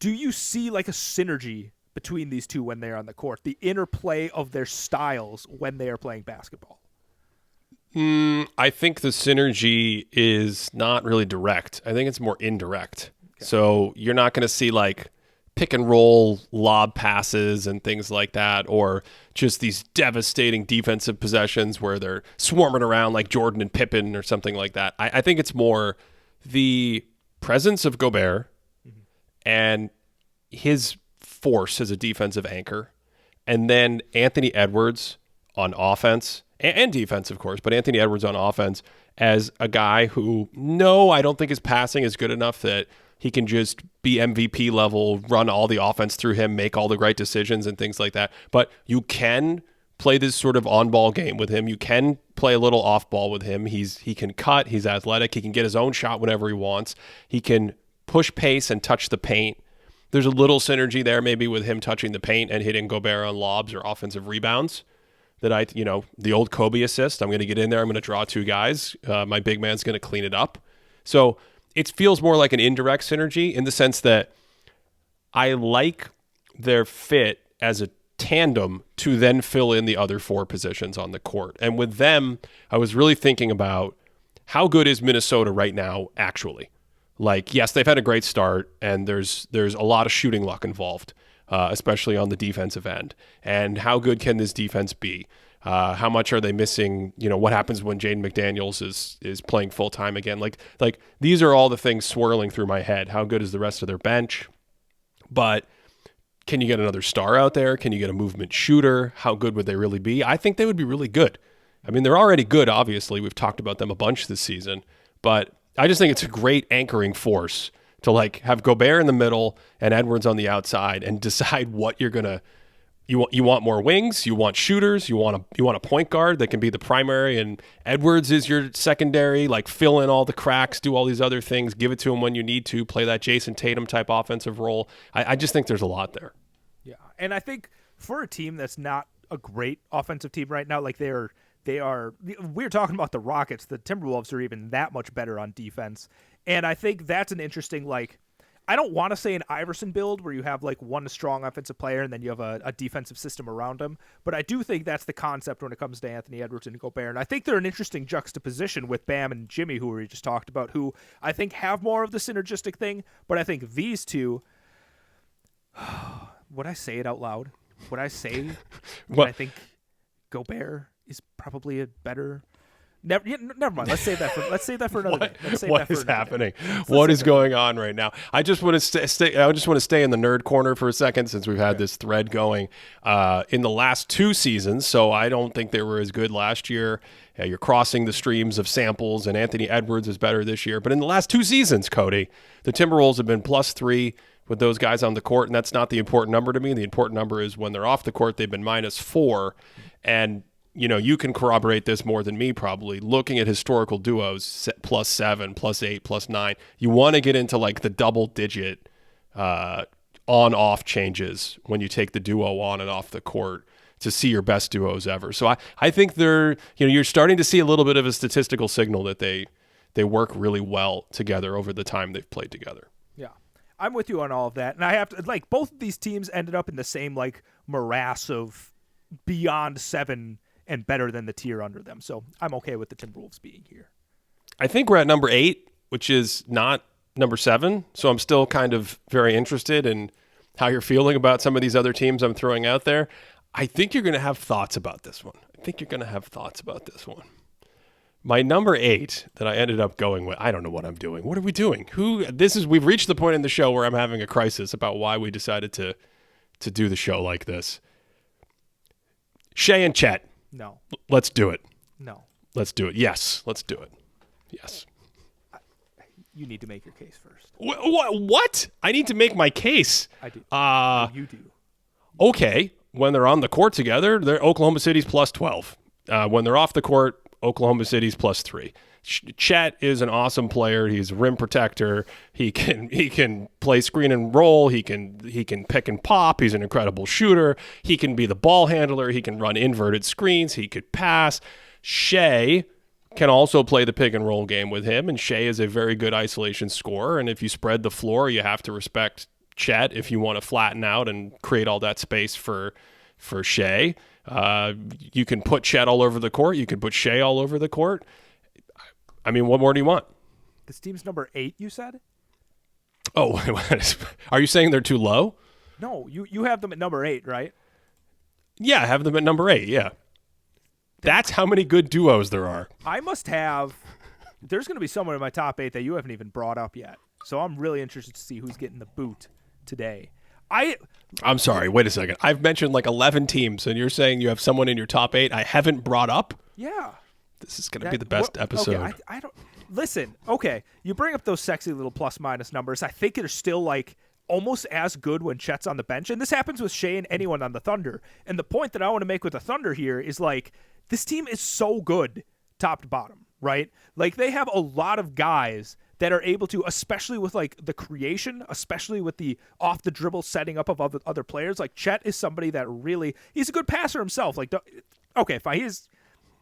do you see like a synergy between these two when they're on the court, the interplay of their styles when they are playing basketball? I think the synergy is not really direct. I think it's more indirect. Okay. So you're not going to see like pick and roll lob passes and things like that, or just these devastating defensive possessions where they're swarming around like Jordan and Pippen or something like that. I think it's more the presence of Gobert and his force as a defensive anchor, and then Anthony Edwards on offense and defense, of course, but Anthony Edwards on offense as a guy who, no, I don't think his passing is good enough that he can just be MVP level, run all the offense through him, make all the right decisions and things like that. But you can play this sort of on-ball game with him. You can play a little off-ball with him. He can cut. He's athletic. He can get his own shot whenever he wants. He can push pace and touch the paint. There's a little synergy there maybe with him touching the paint and hitting Gobert on lobs or offensive rebounds that the old Kobe assist. I'm going to get in there. I'm going to draw two guys. My big man's going to clean it up. So it feels more like an indirect synergy in the sense that I like their fit as a tandem to then fill in the other four positions on the court. And with them, I was really thinking about how good is Minnesota right now actually? Like, yes, they've had a great start, and there's a lot of shooting luck involved, especially on the defensive end. And how good can this defense be? How much are they missing? What happens when Jaden McDaniels is playing full time again? Like these are all the things swirling through my head. How good is the rest of their bench? But can you get another star out there? Can you get a movement shooter? How good would they really be? I think they would be really good. I mean, they're already good, obviously. We've talked about them a bunch this season, but I just think it's a great anchoring force to like have Gobert in the middle and Edwards on the outside and decide what you're going to, you want more wings, you want shooters, you want a point guard that can be the primary, and Edwards is your secondary, like fill in all the cracks, do all these other things, give it to him when you need to, play that Jason Tatum type offensive role. I just think there's a lot there. Yeah. And I think for a team that's not a great offensive team right now, like we're talking about the Rockets. The Timberwolves are even that much better on defense. And I think that's an interesting, like, I don't want to say an Iverson build where you have like one strong offensive player and then you have a defensive system around him. But I do think that's the concept when it comes to Anthony Edwards and Gobert. And I think they're an interesting juxtaposition with Bam and Jimmy, who we just talked about, who I think have more of the synergistic thing. But I think these two, would I say it out loud? Would I say that I think Gobert is probably a better. Never mind. Let's save that for another day. What is happening? What is going on right now? I just want to stay. I just want to stay in the nerd corner for a second since we've had this thread going in the last two seasons. So I don't think they were as good last year. You're crossing the streams of samples, and Anthony Edwards is better this year. But in the last two seasons, Cody, the Timberwolves have been +3 with those guys on the court, and that's not the important number to me. The important number is when they're off the court, they've been -4, and you can corroborate this more than me probably. Looking at historical duos, +7, +8, +9, you want to get into like the double-digit on-off changes when you take the duo on and off the court to see your best duos ever. So I think you're starting to see a little bit of a statistical signal that they work really well together over the time they've played together. Yeah. I'm with you on all of that. And I have to, like, both of these teams ended up in the same like morass of beyond 7 and better than the tier under them. So I'm okay with the Timberwolves being here. I think we're at number 8, which is not number 7. So I'm still kind of very interested in how you're feeling about some of these other teams I'm throwing out there. I think you're going to have thoughts about this one. My number 8 that I ended up going with, I don't know what I'm doing. What are we doing? We've reached the point in the show where I'm having a crisis about why we decided to do the show like this. Shea and Chet. No. Let's do it. No. Let's do it. Yes. Let's do it. Yes. You need to make your case first. What? I need to make my case. I do. You do. Okay. when they're on the court together, they're Oklahoma City's plus 12. When they're off the court, Oklahoma City's plus 3. Chet is an awesome player. He's a rim protector. He can play screen and roll. He can pick and pop. He's an incredible shooter. He can be the ball handler. He can run inverted screens. He could pass. Shai can also play the pick and roll game with him, and Shai is a very good isolation scorer. And if you spread the floor, you have to respect Chet if you want to flatten out and create all that space for Shai. You can put Chet all over the court. You can put Shai all over the court. I mean, what more do you want? This team's number 8, you said? Oh, are you saying they're too low? No, you have them at number 8, right? Yeah, I have them at number 8, yeah. That's how many good duos there are. I must have – there's going to be someone in my top 8 that you haven't even brought up yet. So I'm really interested to see who's getting the boot today. I'm sorry, wait a second. I've mentioned like 11 teams, and you're saying you have someone in your top 8 I haven't brought up? Yeah. This is going to be the best episode. Okay, I don't listen. Okay, you bring up those sexy little plus minus numbers. I think they're still like almost as good when Chet's on the bench, and this happens with Shai and anyone on the Thunder. And the point that I want to make with the Thunder here is like this team is so good top to bottom, right? Like they have a lot of guys that are able to, especially with like the creation, especially with the off the dribble setting up of other players. Like Chet is somebody that really he's a good passer himself. Like okay, fine,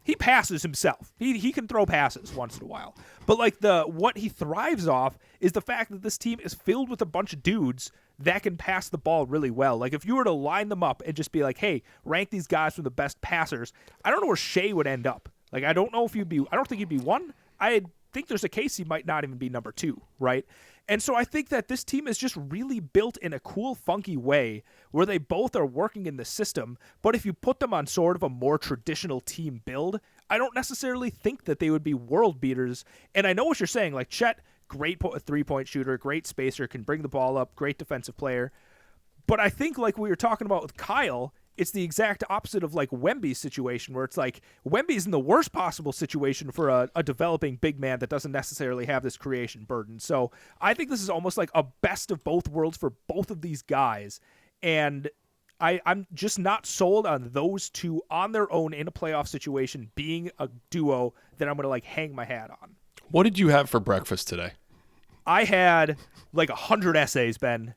he passes himself. He can throw passes once in a while. But like what he thrives off is the fact that this team is filled with a bunch of dudes that can pass the ball really well. Like if you were to line them up and just be like, hey, rank these guys from the best passers, I don't know where Shai would end up. Like I don't think he'd be 1. I think there's a case he might not even be number 2, right? And so I think that this team is just really built in a cool, funky way where they both are working in the system. But if you put them on sort of a more traditional team build, I don't necessarily think that they would be world beaters. And I know what you're saying. Like Chet, great three-point shooter, great spacer, can bring the ball up, great defensive player. But I think like we were talking about with Kyle, it's the exact opposite of like Wemby's situation where it's like Wemby's in the worst possible situation for a developing big man that doesn't necessarily have this creation burden. So I think this is almost like a best of both worlds for both of these guys. And I'm just not sold on those two on their own in a playoff situation being a duo that I'm going to like hang my hat on. What did you have for breakfast today? I had like 100 essays, Ben.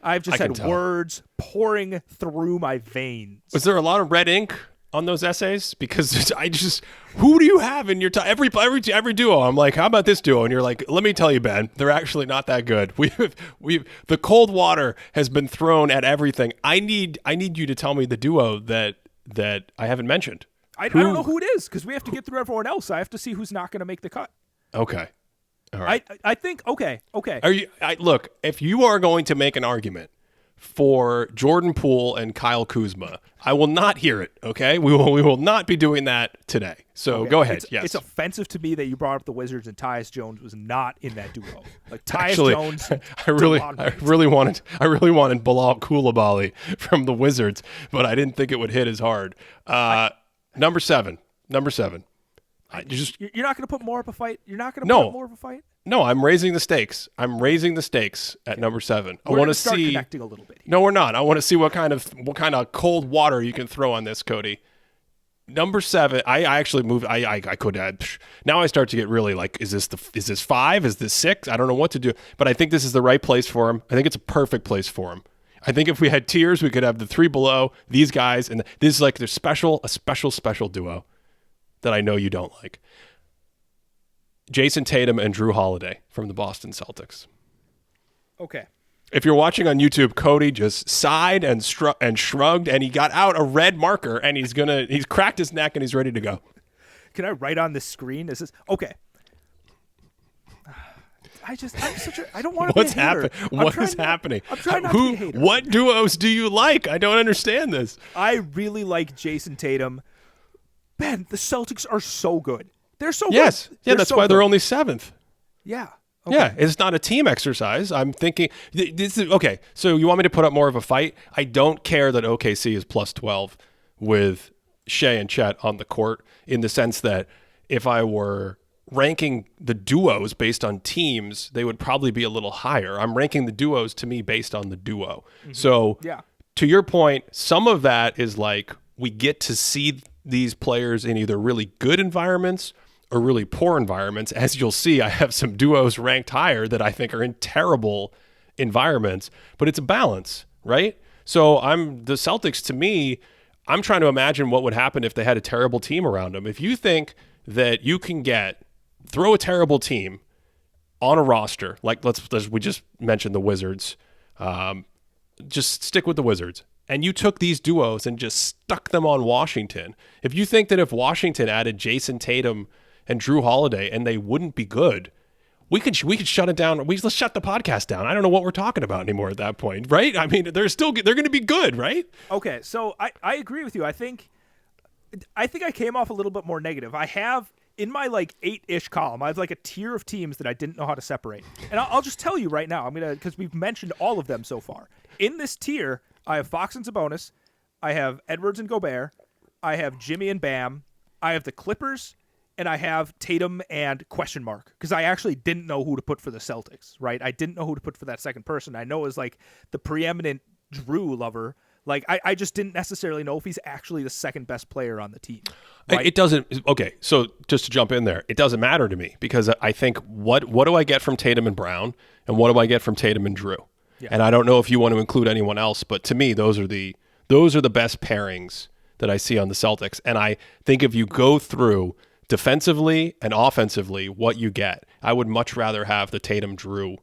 I've just had words pouring through my veins. Was there a lot of red ink on those essays? Because who do you have in your top? Every duo, I'm like, how about this duo? And you're like, let me tell you, Ben, they're actually not that good. The cold water has been thrown at everything. I need you to tell me the duo that I haven't mentioned. I don't know who it is because we have to get through everyone else. I have to see who's not going to make the cut. Okay. All right. I think okay. Look, if you are going to make an argument for Jordan Poole and Kyle Kuzma, I will not hear it. Okay, we will not be doing that today. So go ahead. Yes, it's offensive to me that you brought up the Wizards and Tyus Jones was not in that duo. Like Tyus Jones, I really wanted Bilal Coulibaly from the Wizards, but I didn't think it would hit as hard. Number seven. You're not going to put more up a fight? You're not going to put more of a fight? No, I'm raising the stakes. At number 7. I want to see connecting a little bit here. No, we're not. I want to see what kind of cold water you can throw on this, Cody. Number 7. I actually moved. I could add. Now I start to get really like, is this 5? Is this 6? I don't know what to do. But I think this is the right place for him. I think it's a perfect place for him. I think if we had tiers, we could have the 3 below these guys, and this is like a special duo that I know you don't like. Jason Tatum and Drew Holiday from the Boston Celtics. Okay. If you're watching on YouTube, Cody just sighed and shrugged, and he got out a red marker, and he's cracked his neck, and he's ready to go. Can I write on this screen? Okay. I don't want to be a hater. What is happening? I'm trying not to be a hater. What duos do you like? I don't understand this. I really like Jason Tatum. Ben, the Celtics are so good. They're so good. Yes. Yeah, that's why they're only 7th. Yeah. Okay. Yeah, it's not a team exercise. I'm thinking this is okay. So you want me to put up more of a fight? I don't care that OKC is plus 12 with Shai and Chet on the court, in the sense that if I were ranking the duos based on teams, they would probably be a little higher. I'm ranking the duos to me based on the duo. Mm-hmm. So to your point, some of that is like we get to see these players in either really good environments or really poor environments. As you'll see, I have some duos ranked higher that I think are in terrible environments, but it's a balance, right? So the Celtics, to me, I'm trying to imagine what would happen if they had a terrible team around them. If you think that you can throw a terrible team on a roster, like we just mentioned the Wizards, just stick with the Wizards, and you took these duos and just stuck them on Washington. If you think that if Washington added Jason Tatum and Drew Holiday and they wouldn't be good, we could shut it down. Let's shut the podcast down. I don't know what we're talking about anymore at that point, right? I mean, they're going to be good, right? Okay, so I agree with you. I think I came off a little bit more negative. I have in my like 8-ish column, I have like a tier of teams that I didn't know how to separate, and I'll just tell you right now. Because we've mentioned all of them so far. In this tier, I have Fox and Sabonis, I have Edwards and Gobert, I have Jimmy and Bam, I have the Clippers, and I have Tatum and question mark, because I actually didn't know who to put for the Celtics, right? I didn't know who to put for that second person. I know it was like the preeminent Drew lover. Like, I just didn't necessarily know if he's actually the second best player on the team. Right? It doesn't. Okay, so just to jump in there, it doesn't matter to me, because I think what do I get from Tatum and Brown, and what do I get from Tatum and Drew? Yeah. And I don't know if you want to include anyone else, but to me, those are the best pairings that I see on the Celtics. And I think if you go through defensively and offensively what you get, I would much rather have the Tatum-Drew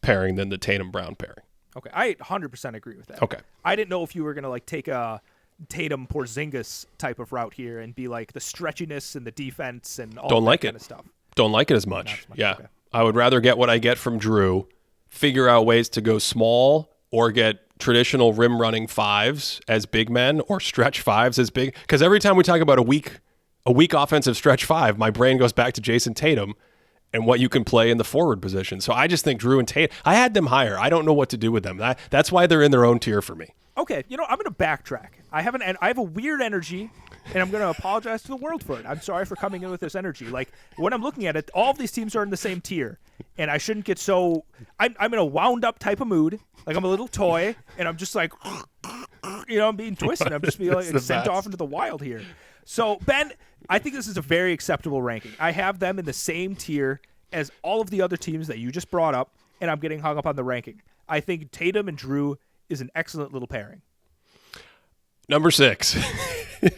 pairing than the Tatum-Brown pairing. Okay, I 100% agree with that. Okay. I didn't know if you were going to like take a Tatum-Porzingis type of route here and be like the stretchiness and the defense and all that kind of stuff. Don't like it as much. Yeah. Okay. I would rather get what I get from Drew, figure out ways to go small or get traditional rim running fives as big men or stretch fives as big. Because every time we talk about a weak offensive stretch five, my brain goes back to Jason Tatum and what you can play in the forward position. So I just think Drew and Tatum, I had them higher. I don't know what to do with them. That's why they're in their own tier for me. Okay, I'm going to backtrack. I have a weird energy, and I'm going to apologize to the world for it. I'm sorry for coming in with this energy. Like, when I'm looking at it, all of these teams are in the same tier, and I shouldn't get so... I'm in a wound-up type of mood. Like, I'm a little toy, and I'm just like... I'm being twisted. I'm just being like sent off into the wild here. So, Ben, I think this is a very acceptable ranking. I have them in the same tier as all of the other teams that you just brought up, and I'm getting hung up on the ranking. I think Tatum and Drew is an excellent little pairing. Number 6. We have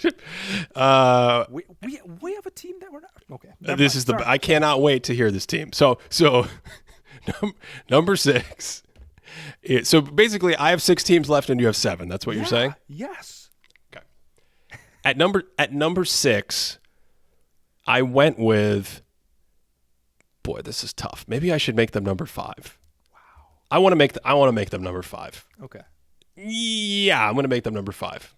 a team that we're not... Okay. I cannot wait to hear this team. So number 6. So basically, I have 6 teams left and you have 7. That's what you're saying? Yes. Okay. At number 6, I went with... Boy, this is tough. Maybe I should make them number 5. I want to make them number 5. Okay. Yeah, I'm going to make them number 5.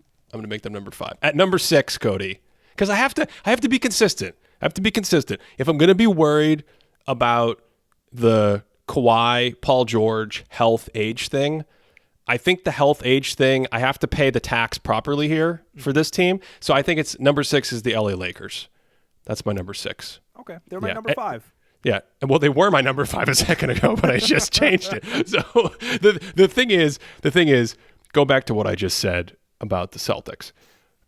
At number 6, Cody, because I have to be consistent. If I'm going to be worried about the Kawhi, Paul George, health, age thing, I think the health, age thing, I have to pay the tax properly here for this team. So I think it's number 6 is the LA Lakers. That's my number 6. Okay. They're my number 5. Yeah, well, they were my number 5 a second ago, but I just changed it. So the thing is, go back to what I just said about the Celtics.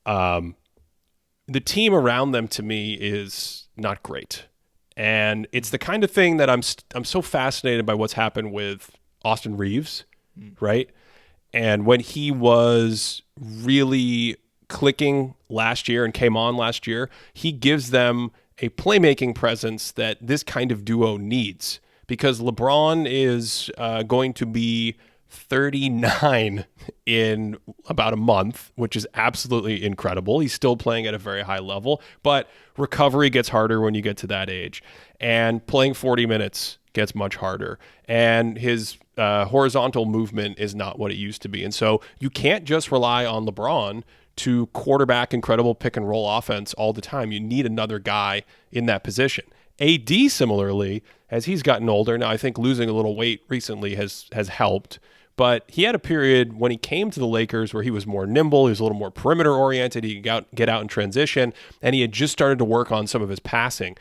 The team around them to me is not great, and it's the kind of thing that I'm so fascinated by what's happened with Austin Reeves, right? And when he was really clicking last year and came on last year, he gives them a playmaking presence that this kind of duo needs, because LeBron is going to be 39 in about a month, which is absolutely incredible. He's still playing at a very high level, but recovery gets harder when you get to that age, and playing 40 minutes gets much harder, and his horizontal movement is not what it used to be. And so you can't just rely on LeBron to quarterback incredible pick and roll offense all the time. You need another guy in that position. AD, similarly, as he's gotten older, now I think losing a little weight recently has helped, but he had a period when he came to the Lakers where he was more nimble, he was a little more perimeter oriented, he could get out in transition, and he had just started to work on some of his passing.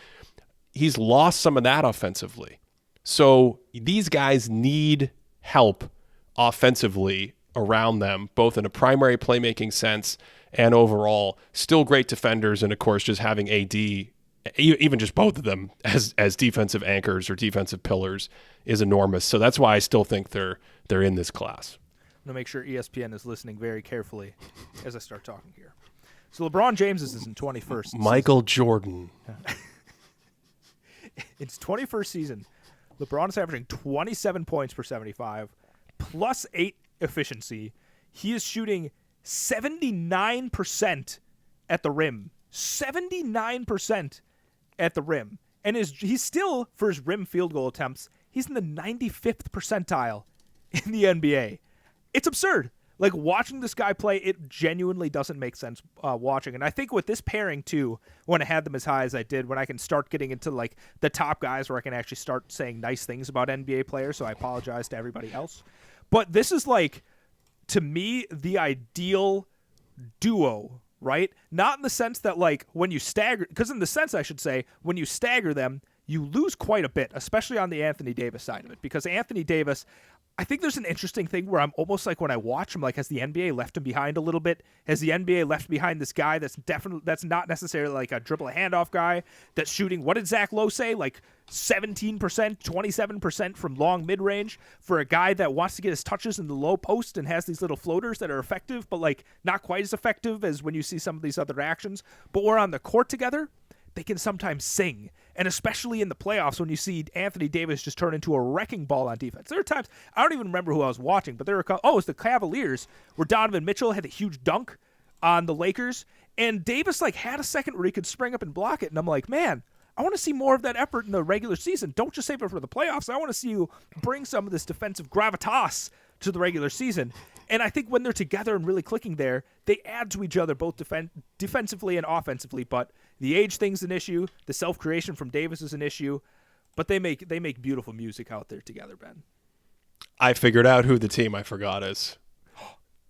He's lost some of that offensively. So these guys need help offensively around them, both in a primary playmaking sense and overall. Still great defenders, and of course, just having AD, even just both of them as defensive anchors or defensive pillars, is enormous. So that's why I still think they're in this class. I'm going to make sure ESPN is listening very carefully as I start talking here. So LeBron James is in 21st. Michael Jordan. It's 21st season. LeBron is averaging 27 points per 75, plus 8 efficiency. He is shooting 79% at the rim. 79% at the rim. And he's still, for his rim field goal attempts, he's in the 95th percentile in the NBA. It's absurd. Like, watching this guy play, it genuinely doesn't make sense watching. And I think with this pairing, too, when I had them as high as I did, when I can start getting into, like, the top guys where I can actually start saying nice things about NBA players, so I apologize to everybody else. But this is, like, to me, the ideal duo, right? Not in the sense that, like, when you stagger, because in the sense, I should say, when you stagger them, you lose quite a bit, especially on the Anthony Davis side of it, because Anthony Davis, I think there's an interesting thing where I'm almost like, when I watch him, like, has the NBA left him behind a little bit? Has the NBA left behind this guy that's not necessarily like a dribble a handoff guy that's shooting, what did Zach Lowe say? Like 17%, 27% from long mid-range for a guy that wants to get his touches in the low post and has these little floaters that are effective, but like not quite as effective as when you see some of these other actions. But we're on the court together. They can sometimes sing. And especially in the playoffs when you see Anthony Davis just turn into a wrecking ball on defense. There are times, I don't even remember who I was watching, but it was the Cavaliers where Donovan Mitchell had a huge dunk on the Lakers. And Davis like had a second where he could spring up and block it. And I'm like, man, I want to see more of that effort in the regular season. Don't just save it for the playoffs. I want to see you bring some of this defensive gravitas to the regular season. And I think when they're together and really clicking there, they add to each other both defensively and offensively. But the age thing's an issue. The self-creation from Davis is an issue. But they make beautiful music out there together, Ben. I figured out who the team I forgot is.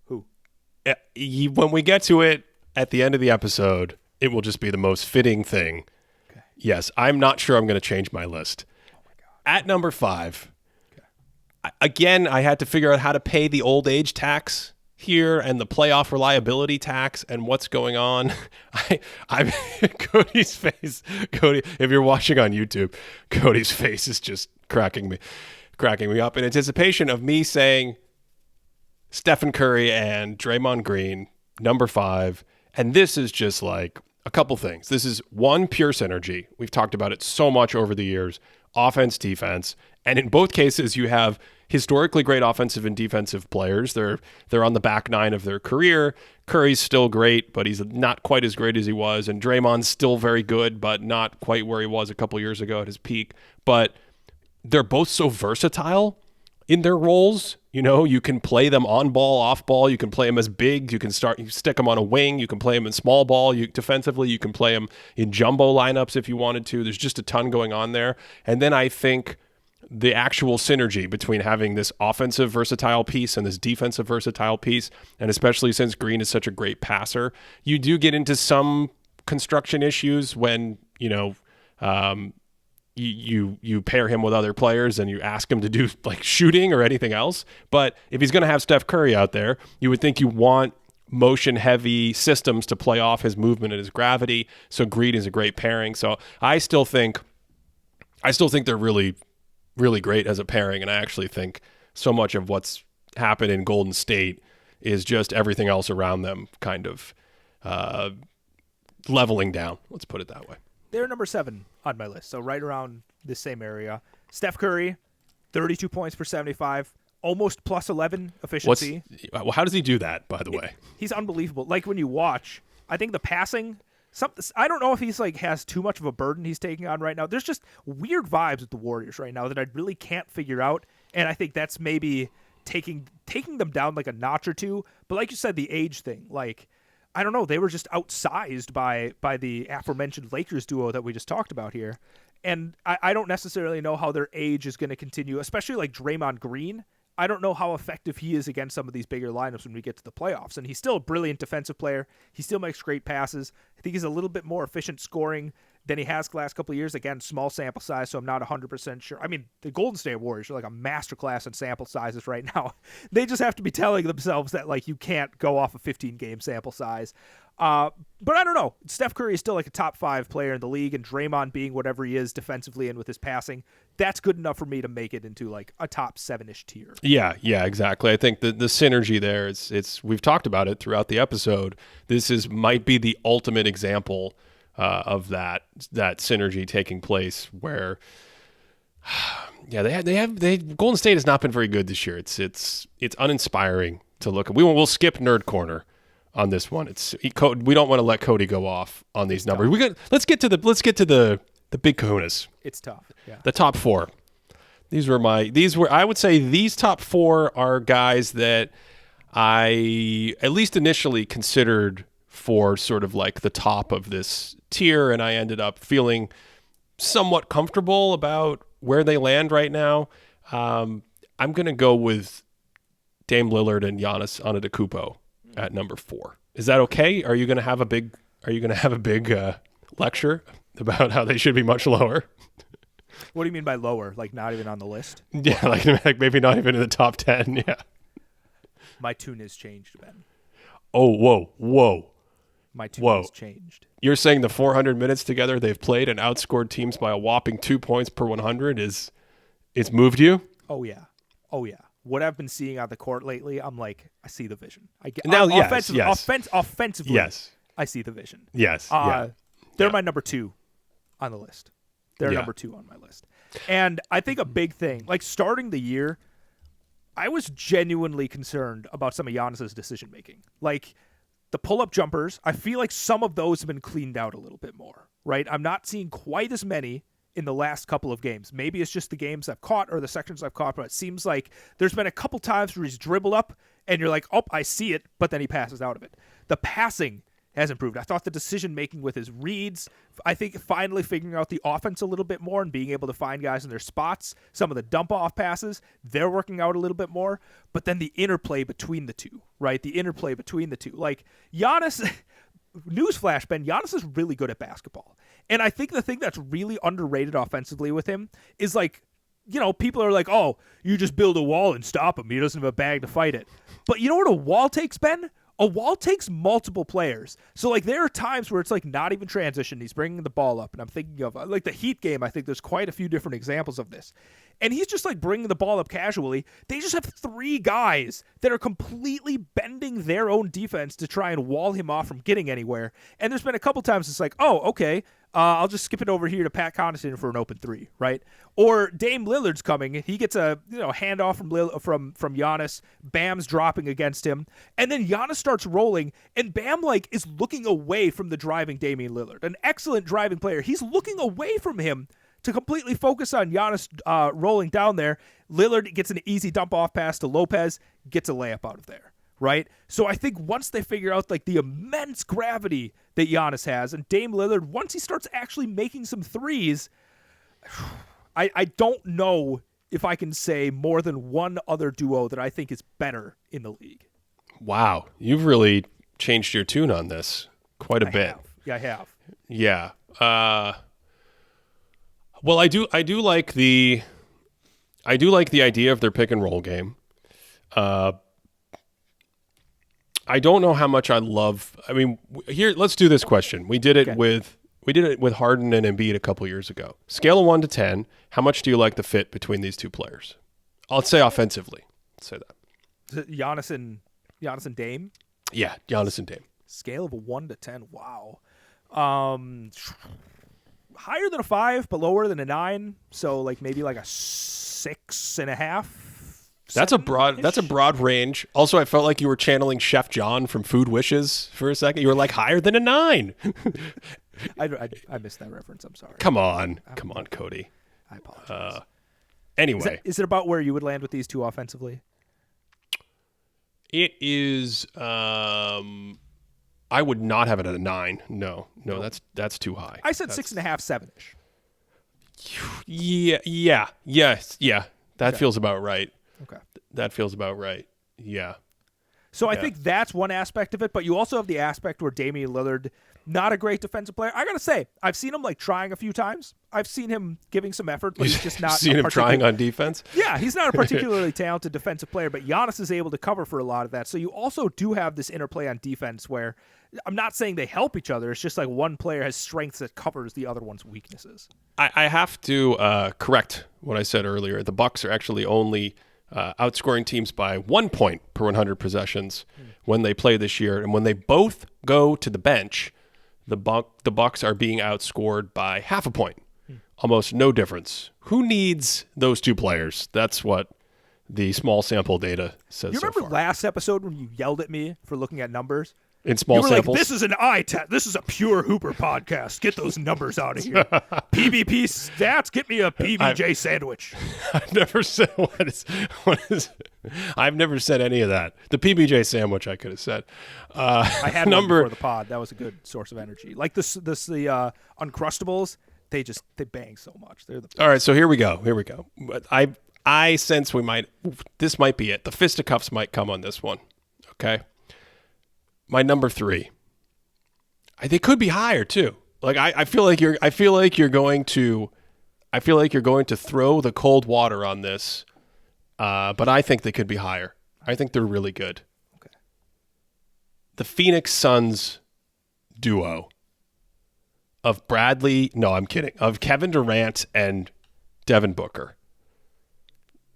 Who? When we get to it at the end of the episode, it will just be the most fitting thing. Okay. Yes, I'm not sure I'm going to change my list. Oh my God. At number 5, again, I had to figure out how to pay the old age tax here and the playoff reliability tax and what's going on. I'm Cody's face. Cody, if you're watching on YouTube, Cody's face is just cracking me up in anticipation of me saying Stephen Curry and Draymond Green, number 5. And this is just like a couple things. This is one, pure synergy. We've talked about it so much over the years. Offense, defense. And in both cases, you have historically great offensive and defensive players. They're on the back nine of their career. Curry's still great, but he's not quite as great as he was. And Draymond's still very good, but not quite where he was a couple years ago at his peak. But they're both so versatile in their roles. You know, you can play them on ball, off ball. You can play them as big. You stick them on a wing. You can play them in small ball. Defensively, you can play them in jumbo lineups if you wanted to. There's just a ton going on there. And then I think the actual synergy between having this offensive versatile piece and this defensive versatile piece, and especially since Green is such a great passer, you do get into some construction issues when, you know, you pair him with other players and you ask him to do like shooting or anything else. But if he's going to have Steph Curry out there, you would think you want motion heavy systems to play off his movement and his gravity. So Green is a great pairing. So I still think they're really, really great as a pairing. And I actually think so much of what's happened in Golden State is just everything else around them kind of leveling down. Let's put it that way. They're number 7 on my list, so right around the same area. Steph Curry, 32 points per 75, almost plus 11 efficiency. How does he do that, by the way? He's unbelievable. Like, when you watch, I think the passing, I don't know if he's like has too much of a burden he's taking on right now. There's just weird vibes with the Warriors right now that I really can't figure out, and I think that's maybe taking them down like a notch or two. But like you said, the age thing, like, I don't know, they were just outsized by the aforementioned Lakers duo that we just talked about here. And I don't necessarily know how their age is going to continue, especially like Draymond Green. I don't know how effective he is against some of these bigger lineups when we get to the playoffs. And he's still a brilliant defensive player. He still makes great passes. I think he's a little bit more efficient scoring than he has the last couple of years. Again, small sample size, so I'm not 100% sure. I mean, the Golden State Warriors are like a masterclass in sample sizes right now. They just have to be telling themselves that like you can't go off a 15-game sample size. But I don't know. Steph Curry is still like a top 5 player in the league, and Draymond being whatever he is defensively and with his passing, that's good enough for me to make it into like a top 7-ish tier. Yeah, exactly. I think the synergy there it's we've talked about it throughout the episode. This might be the ultimate example of that synergy taking place where Golden State has not been very good this year. It's uninspiring to look at. We'll skip nerd corner on this one. We don't want to let Cody go off on these numbers. Let's get to the big kahunas. It's tough. Yeah. The top 4. I would say these top 4 are guys that I at least initially considered for sort of like the top of this tier, and I ended up feeling somewhat comfortable about where they land right now. I'm going to go with Dame Lillard and Giannis Antetokounmpo at number 4. Is that okay? Are you going to have a big lecture about how they should be much lower? What do you mean by lower? Like not even on the list? Yeah, like maybe not even in the top 10. Yeah. My tune has changed, Ben. Oh, whoa. My tune has changed. You're saying the 400 minutes together they've played and outscored teams by a whopping 2 points per 100 is moved you? Oh yeah. What I've been seeing on the court lately, I'm like, I see the vision. Offensively, yes, I see the vision. Yes, they're my number 2 on the list. They're number 2 on my list. And I think a big thing, like starting the year, I was genuinely concerned about some of Giannis's decision making. Like the pull-up jumpers, I feel like some of those have been cleaned out a little bit more, right? I'm not seeing quite as many in the last couple of games. Maybe it's just the games I've caught or the sections I've caught, but it seems like there's been a couple times where he's dribbled up and you're like, oh, I see it, but then he passes out of it. The passing has improved. I thought the decision-making with his reads, I think finally figuring out the offense a little bit more and being able to find guys in their spots, some of the dump-off passes, they're working out a little bit more, but then the interplay between the two, right? The interplay between the two. Like, Giannis, newsflash, Ben, Giannis is really good at basketball. And I think the thing that's really underrated offensively with him is, like, you know, people are like, oh, you just build a wall and stop him. He doesn't have a bag to fight it. But you know what a wall takes, Ben? A wall takes multiple players. So, like, there are times where it's, like, not even transition. He's bringing the ball up. And I'm thinking of, like, the Heat game. I think there's quite a few different examples of this. And he's just, like, bringing the ball up casually. They just have 3 guys that are completely bending their own defense to try and wall him off from getting anywhere. And there's been a couple times it's like, oh, okay, I'll just skip it over here to Pat Connaughton for an open 3, right? Or Dame Lillard's coming. He gets a handoff from Giannis. Bam's dropping against him. And then Giannis starts rolling, and Bam, like, is looking away from the driving Damian Lillard. An excellent driving player. He's looking away from him to completely focus on Giannis rolling down there. Lillard gets an easy dump-off pass to Lopez, gets a layup out of there, right? So I think once they figure out, like, the immense gravity that Giannis has, and Dame Lillard, once he starts actually making some threes, I don't know if I can say more than one other duo that I think is better in the league. Wow. You've really changed your tune on this quite a bit. Yeah, I have. Yeah. Well, I do like the idea of their pick and roll game. I don't know how much I love. I mean, here, let's do this question. We did it with Harden and Embiid a couple years ago. Scale of 1 to 10. How much do you like the fit between these two players? I'll say offensively. Let's say that. Is it Giannis and Dame? Yeah, Giannis and Dame. Scale of 1 to 10. Wow. Higher than a 5, but lower than a 9. So like maybe like a 6.5. That's a broad range. Also, I felt like you were channeling Chef John from Food Wishes for a second. You were like higher than a 9. I missed that reference. I'm sorry. Come on, Cody. I apologize. Anyway, is it about where you would land with these two offensively? It is. I would not have it at a 9. No, that's too high. I said 6.5, 7-ish. Yeah. That feels about right. Okay. That feels about right. Yeah. So I think that's one aspect of it, but you also have the aspect where Damian Lillard, not a great defensive player. I got to say, I've seen him like trying a few times. I've seen him giving some effort, but he's just not. Seen him trying on defense? Yeah, he's not a particularly talented defensive player, but Giannis is able to cover for a lot of that. So you also do have this interplay on defense where I'm not saying they help each other. It's just like one player has strengths that covers the other one's weaknesses. I have to correct what I said earlier. The Bucks are actually only outscoring teams by 1 point per 100 possessions when they play this year, and when they both go to the bench, the Bucks are being outscored by half a point. Almost no difference. Who needs those two players? That's what the small sample data says. You remember so far. last episode when you yelled at me for looking at numbers? In small samples? Like, this is an eye test. This is a pure Hooper podcast. Get those numbers out of here. PvP stats, get me a PBJ sandwich. I've never said what is I've never said any of that. The PBJ sandwich I could have said. I had one before the pod. That was a good source of energy. Like the Uncrustables, they bang so much. They're the best. All right, so here we go. But I sense this might be it. The fisticuffs might come on this one. Okay. My number 3. They could be higher too. Like I feel like you're going to throw the cold water on this. But I think they could be higher. I think they're really good. Okay. The Phoenix Suns duo of Kevin Durant and Devin Booker.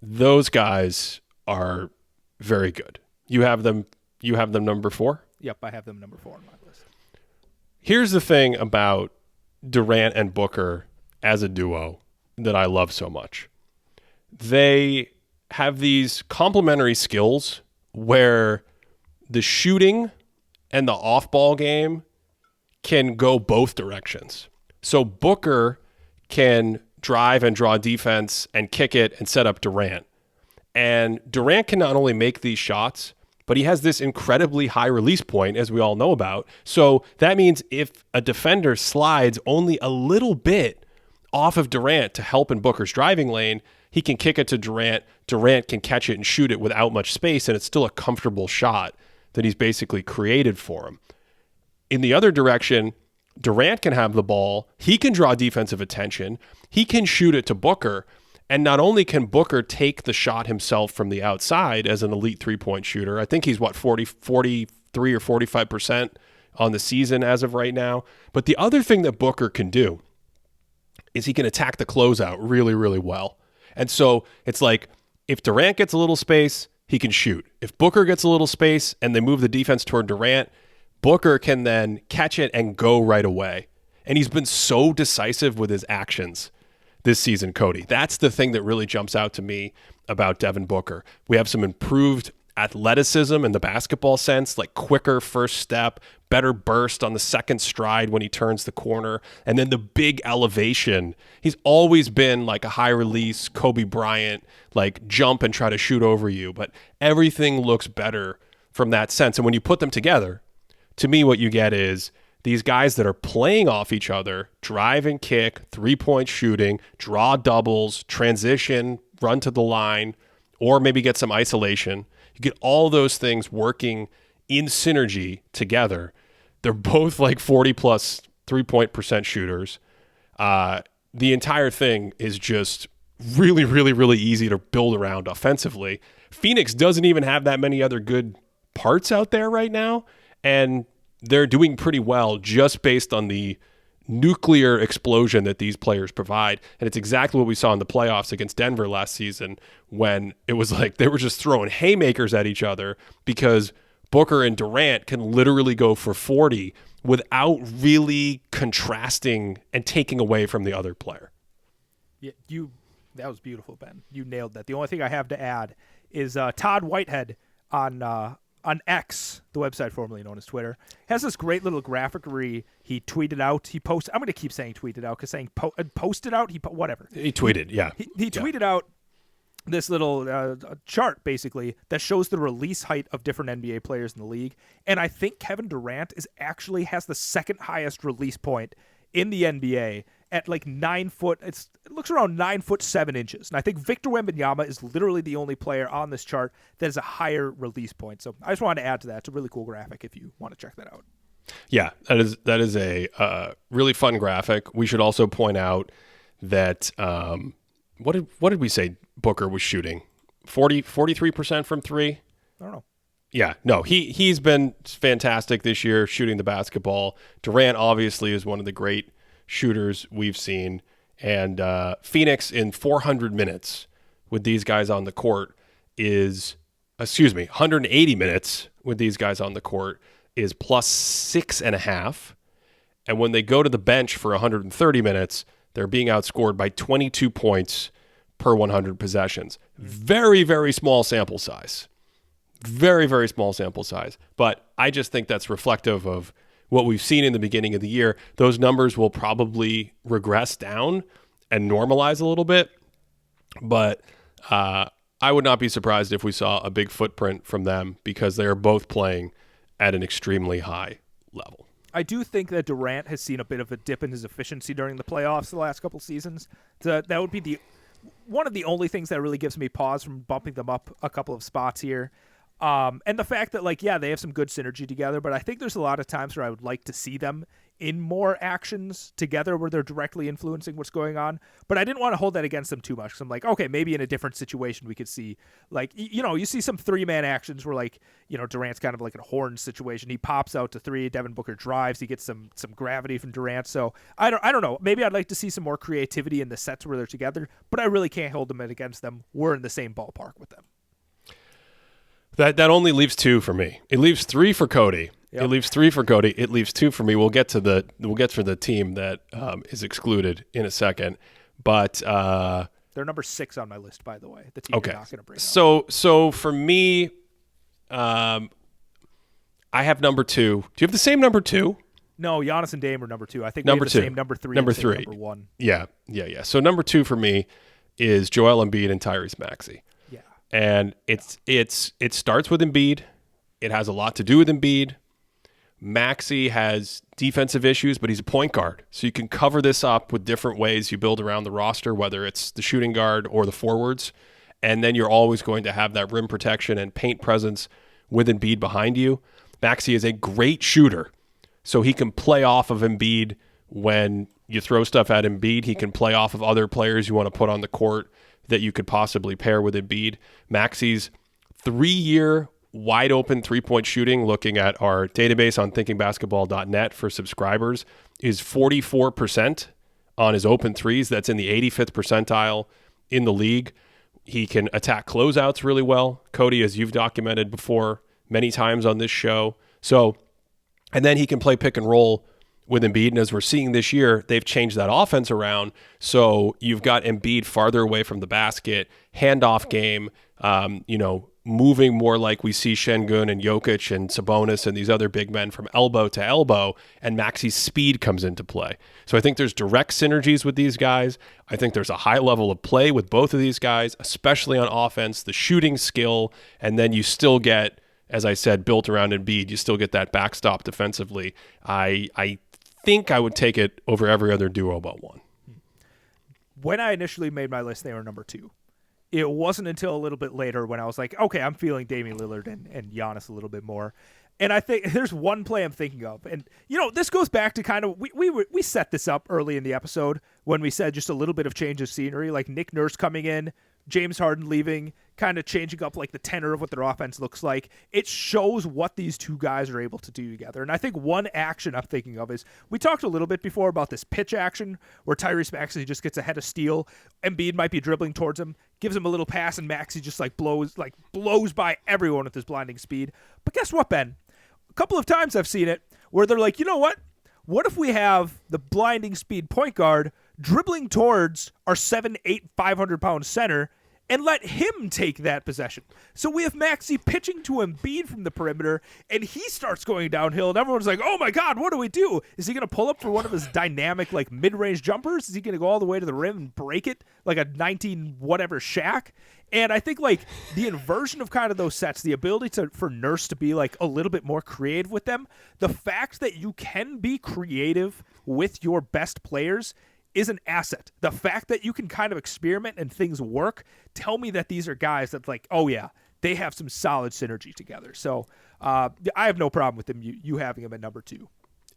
Those guys are very good. You have them number 4? Yep, I have them number 4 on my list. Here's the thing about Durant and Booker as a duo that I love so much. They have these complementary skills where the shooting and the off-ball game can go both directions. So Booker can drive and draw defense and kick it and set up Durant. And Durant can not only make these shots, but he has this incredibly high release point, as we all know about. So that means if a defender slides only a little bit off of Durant to help in Booker's driving lane, he can kick it to Durant. Durant can catch it and shoot it without much space, and it's still a comfortable shot that he's basically created for him. In the other direction, Durant can have the ball. He can draw defensive attention. He can shoot it to Booker. And not only can Booker take the shot himself from the outside as an elite three-point shooter, I think he's 43 or 45% on the season as of right now. But the other thing that Booker can do is he can attack the closeout really, really well. And so it's like if Durant gets a little space, he can shoot. If Booker gets a little space and they move the defense toward Durant, Booker can then catch it and go right away. And he's been so decisive with his actions this season, Cody. That's the thing that really jumps out to me about Devin Booker. We have some improved athleticism in the basketball sense, like quicker first step, better burst on the second stride when he turns the corner, and then the big elevation. He's always been like a high release Kobe Bryant, like jump and try to shoot over you, but everything looks better from that sense. And when you put them together, to me what you get is these guys that are playing off each other, drive and kick, three-point shooting, draw doubles, transition, run to the line, or maybe get some isolation. You get all those things working in synergy together. They're both like 40-plus three-point percent shooters. The entire thing is just really, really, really easy to build around offensively. Phoenix doesn't even have that many other good parts out there right now, and they're doing pretty well just based on the nuclear explosion that these players provide. And it's exactly what we saw in the playoffs against Denver last season when it was like they were just throwing haymakers at each other because Booker and Durant can literally go for 40 without really contrasting and taking away from the other player. Yeah, that was beautiful, Ben. You nailed that. The only thing I have to add is Todd Whitehead on X, the website formerly known as Twitter, has this great little graphic where he tweeted out. He posted. I'm going to keep saying tweeted out because saying posted out. Whatever. He tweeted. Yeah. He tweeted out this little chart basically that shows the release height of different NBA players in the league, and I think Kevin Durant has the second highest release point in the NBA at like 9 foot. It looks around 9'7" and I think Victor Wembanyama is literally the only player on this chart that has a higher release point. So I just wanted to add to that. It's a really cool graphic if you want to check that out. Yeah, that is a really fun graphic. We should also point out that what did we say Booker was shooting? 43% from three? I don't know. Yeah, no, he's been fantastic this year shooting the basketball. Durant obviously is one of the great shooters we've seen. And Phoenix in 400 minutes with these guys on the court 180 minutes with these guys on the court is +6.5. And when they go to the bench for 130 minutes, they're being outscored by 22 points per 100 possessions. Very, very small sample size. Very, very small sample size. But I just think that's reflective of what we've seen in the beginning of the year. Those numbers will probably regress down and normalize a little bit. But I would not be surprised if we saw a big footprint from them because they are both playing at an extremely high level. I do think that Durant has seen a bit of a dip in his efficiency during the playoffs the last couple seasons. That would be one of the only things that really gives me pause from bumping them up a couple of spots here. And the fact that, they have some good synergy together, but I think there's a lot of times where I would like to see them in more actions together where they're directly influencing what's going on. But I didn't want to hold that against them too much. So I'm like, okay, maybe in a different situation we could see, you see some three-man actions where, Durant's kind of like a horn situation. He pops out to three, Devin Booker drives, he gets some gravity from Durant. So I don't know. Maybe I'd like to see some more creativity in the sets where they're together, but I really can't hold them against them. We're in the same ballpark with them. That only leaves two for me. It leaves three for Cody. Yep. It leaves three for Cody. It leaves two for me. We'll get to the team that is excluded in a second. But they're number 6 on my list, by the way. The team you're not going to bring up. So for me, I have number 2. Do you have the same number 2? No, Giannis and Dame are number 2. I think number we have the 2. Same number 3. Number 3. Number 1. Yeah. So number 2 for me is Joel Embiid and Tyrese Maxey. Yeah. And it starts with Embiid. It has a lot to do with Embiid. Maxey has defensive issues, but he's a point guard. So you can cover this up with different ways you build around the roster, whether it's the shooting guard or the forwards. And then you're always going to have that rim protection and paint presence with Embiid behind you. Maxey is a great shooter. So he can play off of Embiid when you throw stuff at Embiid. He can play off of other players you want to put on the court that you could possibly pair with Embiid. Maxey's 3-year wide open three-point shooting, looking at our database on thinkingbasketball.net for subscribers, is 44% on his open threes. That's in the 85th percentile in the league. He can attack closeouts really well, Cody, as you've documented before many times on this show. And then he can play pick and roll with Embiid. And as we're seeing this year, they've changed that offense around. So you've got Embiid farther away from the basket, handoff game, moving more like we see Şengün and Jokic and Sabonis and these other big men from elbow to elbow, and Maxey's speed comes into play. So I think there's direct synergies with these guys. I think there's a high level of play with both of these guys, especially on offense, the shooting skill, and then you still get, as I said, built around Embiid, you still get that backstop defensively. I think I would take it over every other duo but one. When I initially made my list, they were number 2. It wasn't until a little bit later when I was like, okay, I'm feeling Damian Lillard and Giannis a little bit more. And I think there's one play I'm thinking of. And, this goes back to kind of, we set this up early in the episode when we said just a little bit of change of scenery, like Nick Nurse coming in, James Harden leaving, kind of changing up like the tenor of what their offense looks like. It shows what these two guys are able to do together. And I think one action I'm thinking of is, we talked a little bit before about this pitch action where Tyrese Maxey just gets ahead of Steele. Embiid might be dribbling towards him, gives him a little pass, and Maxey just blows by everyone with his blinding speed. But guess what, Ben? A couple of times I've seen it where they're like, you know what? What if we have the blinding speed point guard dribbling towards our 7'8", 500-pound center, and let him take that possession. So we have Maxey pitching to Embiid from the perimeter, and he starts going downhill, and everyone's like, oh my God, what do we do? Is he going to pull up for one of his dynamic like mid-range jumpers? Is he going to go all the way to the rim and break it like a 19-whatever Shaq? And I think like the inversion of kind of those sets, the ability for Nurse to be like a little bit more creative with them, the fact that you can be creative with your best players is an asset. The fact that you can kind of experiment and things work tell me that these are guys that like, oh yeah, they have some solid synergy together. So I have no problem with them. You having him at number 2.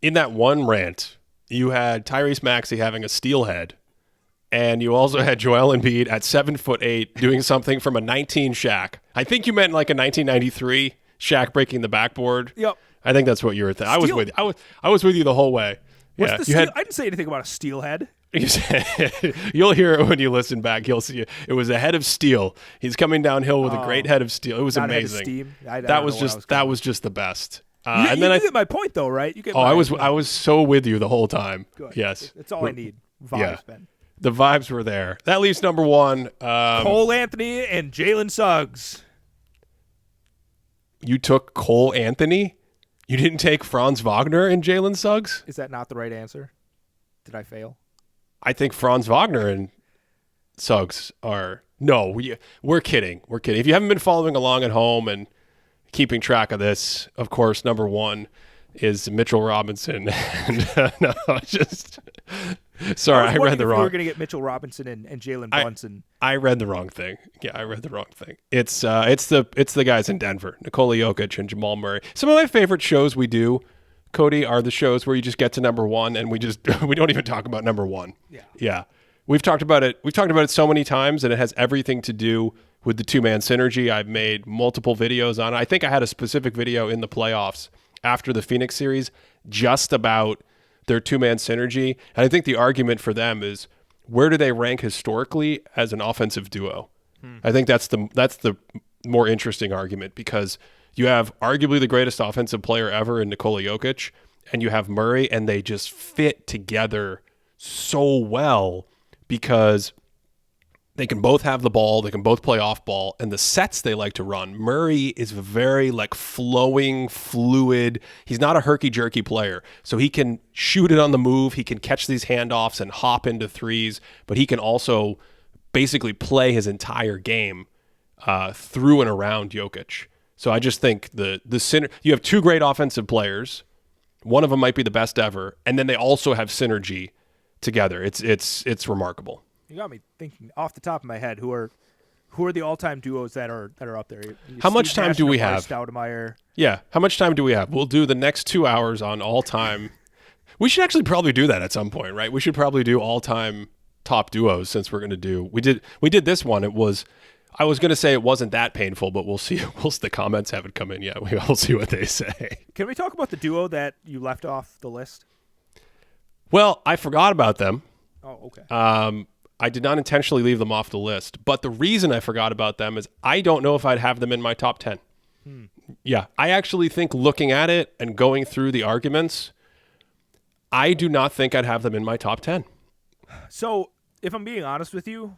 In that one rant, you had Tyrese Maxey having a steelhead, and you also had Joel Embiid at 7'8" doing something from a 19 Shaq. I think you meant like a 1993 Shaq breaking the backboard. Yep. I think that's what you were thinking. I was with you. I was with you the whole way. I didn't say anything about a steelhead. You'll hear it when you listen back. You'll see it was a head of steel. He's coming downhill with a great head of steel. It was amazing. That was just the best. And then you get my point though, right? I was so with you the whole time. Good. Yes, that's all I need. Vibes, Ben. The vibes were there. That leaves number 1. Cole Anthony and Jalen Suggs. You took Cole Anthony. You didn't take Franz Wagner and Jalen Suggs. Is that not the right answer? Did I fail? I think Franz Wagner and Suggs are... No, we're kidding. We're kidding. If you haven't been following along at home and keeping track of this, of course, number 1 is Mitchell Robinson. And sorry, I read the wrong... We were going to get Mitchell Robinson and Jalen Brunson. I read the wrong thing. Yeah, I read the wrong thing. It's the guys in Denver, Nikola Jokic and Jamal Murray. Some of my favorite shows we do, Cody, are the shows where you just get to number 1 and we don't even talk about number 1. Yeah. We've talked about it so many times, and it has everything to do with the 2-man synergy. I've made multiple videos on it. I think I had a specific video in the playoffs after the Phoenix series just about their 2-man synergy. And I think the argument for them is, where do they rank historically as an offensive duo? I think that's the more interesting argument, because you have arguably the greatest offensive player ever in Nikola Jokic, and you have Murray, and they just fit together so well because they can both have the ball, they can both play off ball, and the sets they like to run. Murray is very like flowing, fluid. He's not a herky-jerky player, so he can shoot it on the move. He can catch these handoffs and hop into threes, but he can also basically play his entire game through and around Jokic. So I just think you have 2 great offensive players. One of them might be the best ever, and then they also have synergy together. It's remarkable. You got me thinking off the top of my head. Who are the all-time duos that are up there? How much time do we have? Stoudemire. Yeah. How much time do we have? We'll do the next 2 hours on all-time. We should actually probably do that at some point, right? We should probably do all-time top duos, since we're going to do. We did this one. I was going to say it wasn't that painful, but we'll see. The comments haven't come in yet. We'll see what they say. Can we talk about the duo that you left off the list? Well, I forgot about them. Oh, okay. I did not intentionally leave them off the list, but the reason I forgot about them is I don't know if I'd have them in my top 10. Yeah, I actually think, looking at it and going through the arguments, I do not think I'd have them in my top 10. So, if I'm being honest with you,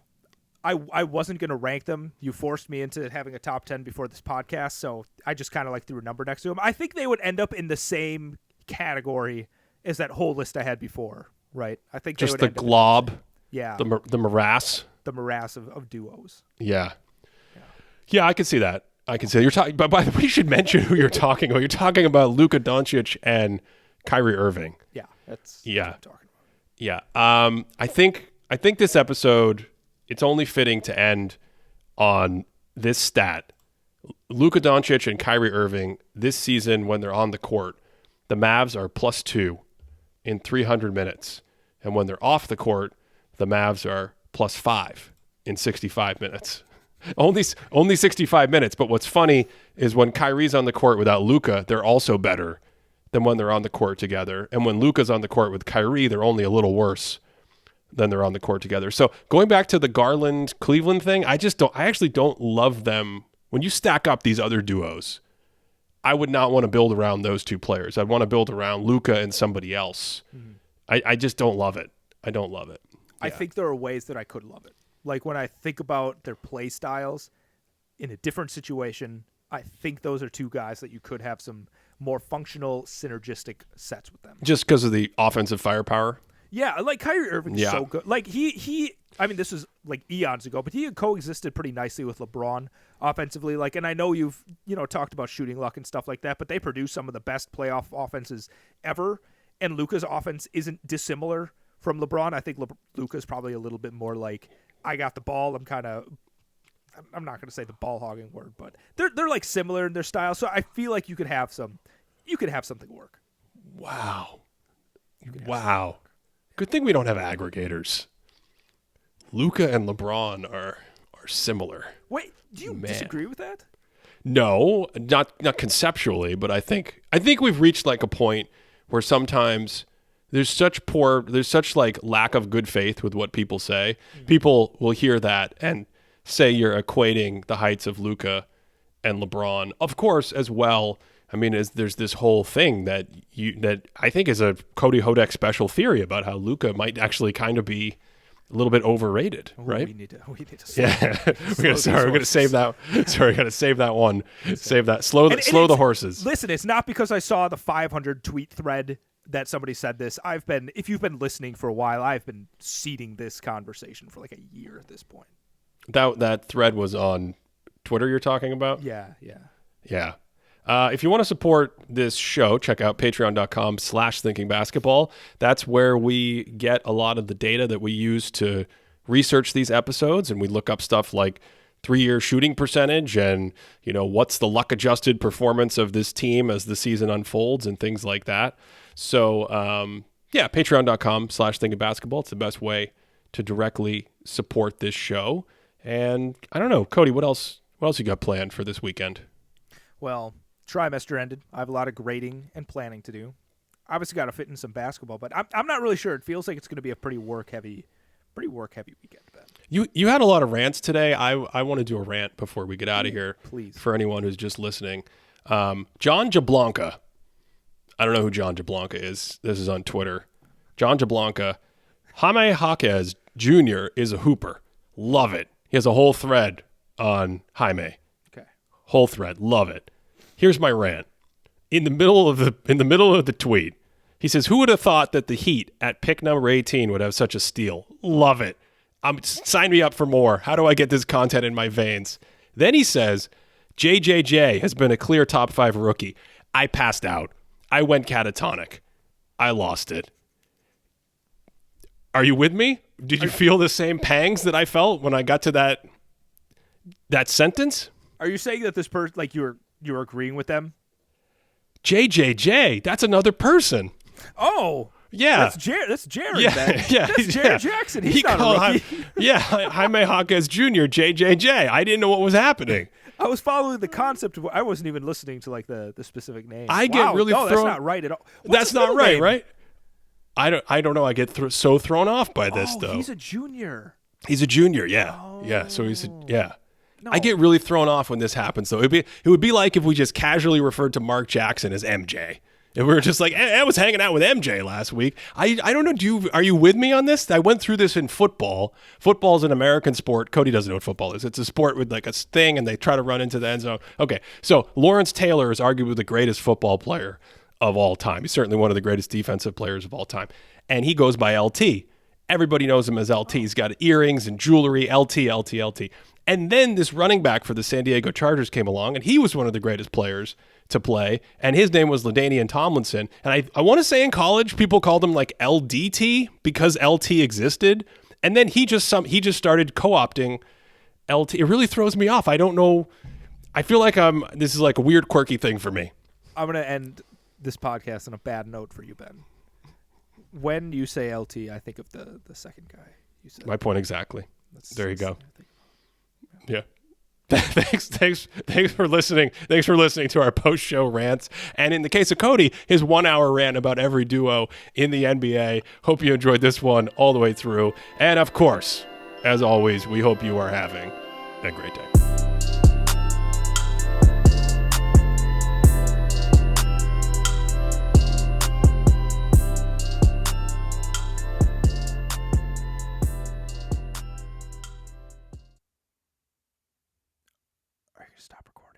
I wasn't going to rank them. You forced me into having a top 10 before this podcast, so I just kind of like threw a number next to them. I think they would end up in the same category as that whole list I had before, right? I think just they would the end glob. Yeah. The morass. The morass of duos. Yeah. Yeah, I can see that. You're talking, but by the way, you should mention who you're talking about. You're talking about Luka Doncic and Kyrie Irving. Yeah, that's what I'm talking about. Yeah. I think this episode, it's only fitting to end on this stat. Luka Doncic and Kyrie Irving this season, when they're on the court, the Mavs are +2 in 300 minutes. And when they're off the court, the Mavs are +5 in 65 minutes. Only 65 minutes. But what's funny is when Kyrie's on the court without Luka, they're also better than when they're on the court together. And when Luka's on the court with Kyrie, they're only a little worse than they're on the court together. So going back to the Garland-Cleveland thing, I actually don't love them. When you stack up these other duos, I would not want to build around those 2 players. I'd want to build around Luka and somebody else. I just don't love it. I don't love it. I think there are ways that I could love it. Like when I think about their play styles in a different situation, I think those are two guys that you could have some more functional, synergistic sets with them. Just because of the offensive firepower? Yeah, like Kyrie Irving's so good. Like he I mean, this is like eons ago, but he had coexisted pretty nicely with LeBron offensively. Like, and I know you've, talked about shooting luck and stuff like that, but they produce some of the best playoff offenses ever. And Luka's offense isn't dissimilar from LeBron. I think Luka's probably a little bit more like, I got the ball. I'm not going to say the ball hogging word, but they're like similar in their style. So I feel like you could have something work. Wow. Good thing we don't have aggregators. Luka and LeBron are similar. Wait, do you disagree with that? No, not conceptually, but I think we've reached like a point where sometimes there's such like lack of good faith with what people say. Mm-hmm. People will hear that and say you're equating the heights of Luka and LeBron. Of course, as well, I mean, there's this whole thing that I think is a Cody Hodek special theory about how Luka might actually kind of be a little bit overrated, right? We need to we're gonna save that. Sorry, gotta save that one. Save that. Slow the horses. Listen, it's not because I saw the 500 tweet thread that somebody said this. If you've been listening for a while, I've been seeding this conversation for like a year at this point. That thread was on Twitter you're talking about? Yeah. If you want to support this show, check out patreon.com/thinkingbasketball. That's where we get a lot of the data that we use to research these episodes, and we look up stuff like 3-year shooting percentage and, what's the luck-adjusted performance of this team as the season unfolds and things like that. So, patreon.com/thinkingbasketball. It's the best way to directly support this show. And I don't know, Cody, what else you got planned for this weekend? Well, trimester ended. I have a lot of grading and planning to do. Obviously got to fit in some basketball, but I'm not really sure. It feels like it's going to be a pretty work heavy weekend, Ben. You had a lot of rants today. I want to do a rant before we get out of here. Please. For anyone who's just listening. John Jablonka. I don't know who John Jablonka is. This is on Twitter. John Jablonka. Jaime Jaquez Jr. is a hooper. Love it. He has a whole thread on Jaime. Okay. Whole thread. Love it. Here's my rant. In the middle of the tweet, he says, "Who would have thought that the Heat at pick number 18 would have such a steal? Love it. Sign me up for more. How do I get this content in my veins?" Then he says, "JJJ has been a clear top 5 rookie. I passed out. I went catatonic. I lost it." Are you with me? Did you feel the same pangs that I felt when I got to that sentence? Are you saying that this person, like you're agreeing with them? JJJ, that's another person. Oh, yeah, that's Jared. Yeah, then. yeah, that's Jared Jackson. He's not a rookie. Jaime Jaquez Jr. JJJ. I didn't know what was happening. I was following the concept of. I wasn't even listening to like the specific name. Get really. No, that's not right at all. That's not right, name? Right? I don't know. I get so thrown off by this though. He's a junior. He's a junior. Yeah, yeah. So yeah. No. I get really thrown off when this happens, though. It would be like if we just casually referred to Mark Jackson as MJ. If we were just like, I was hanging out with MJ last week. I don't know. Are you with me on this? I went through this in football. Football is an American sport. Cody doesn't know what football is. It's a sport with like a thing, and they try to run into the end zone. Okay, so Lawrence Taylor is arguably the greatest football player of all time. He's certainly one of the greatest defensive players of all time. And he goes by LT. Everybody knows him as LT. He's got earrings and jewelry, LT. And then this running back for the San Diego Chargers came along, and he was one of the greatest players to play, and his name was LaDainian Tomlinson. And I want to say in college, people called him like LDT because LT existed. And then he just started co-opting LT. It really throws me off. I don't know. I feel like this is like a weird, quirky thing for me. I'm going to end this podcast on a bad note for you, Ben. When you say LT, I think of the second guy you said. My point exactly. There you go. Yeah. Thanks for listening. Thanks for listening to our post-show rants. And in the case of Cody, his 1-hour rant about every duo in the NBA. Hope you enjoyed this one all the way through. And of course, as always, we hope you are having a great day. stop recording.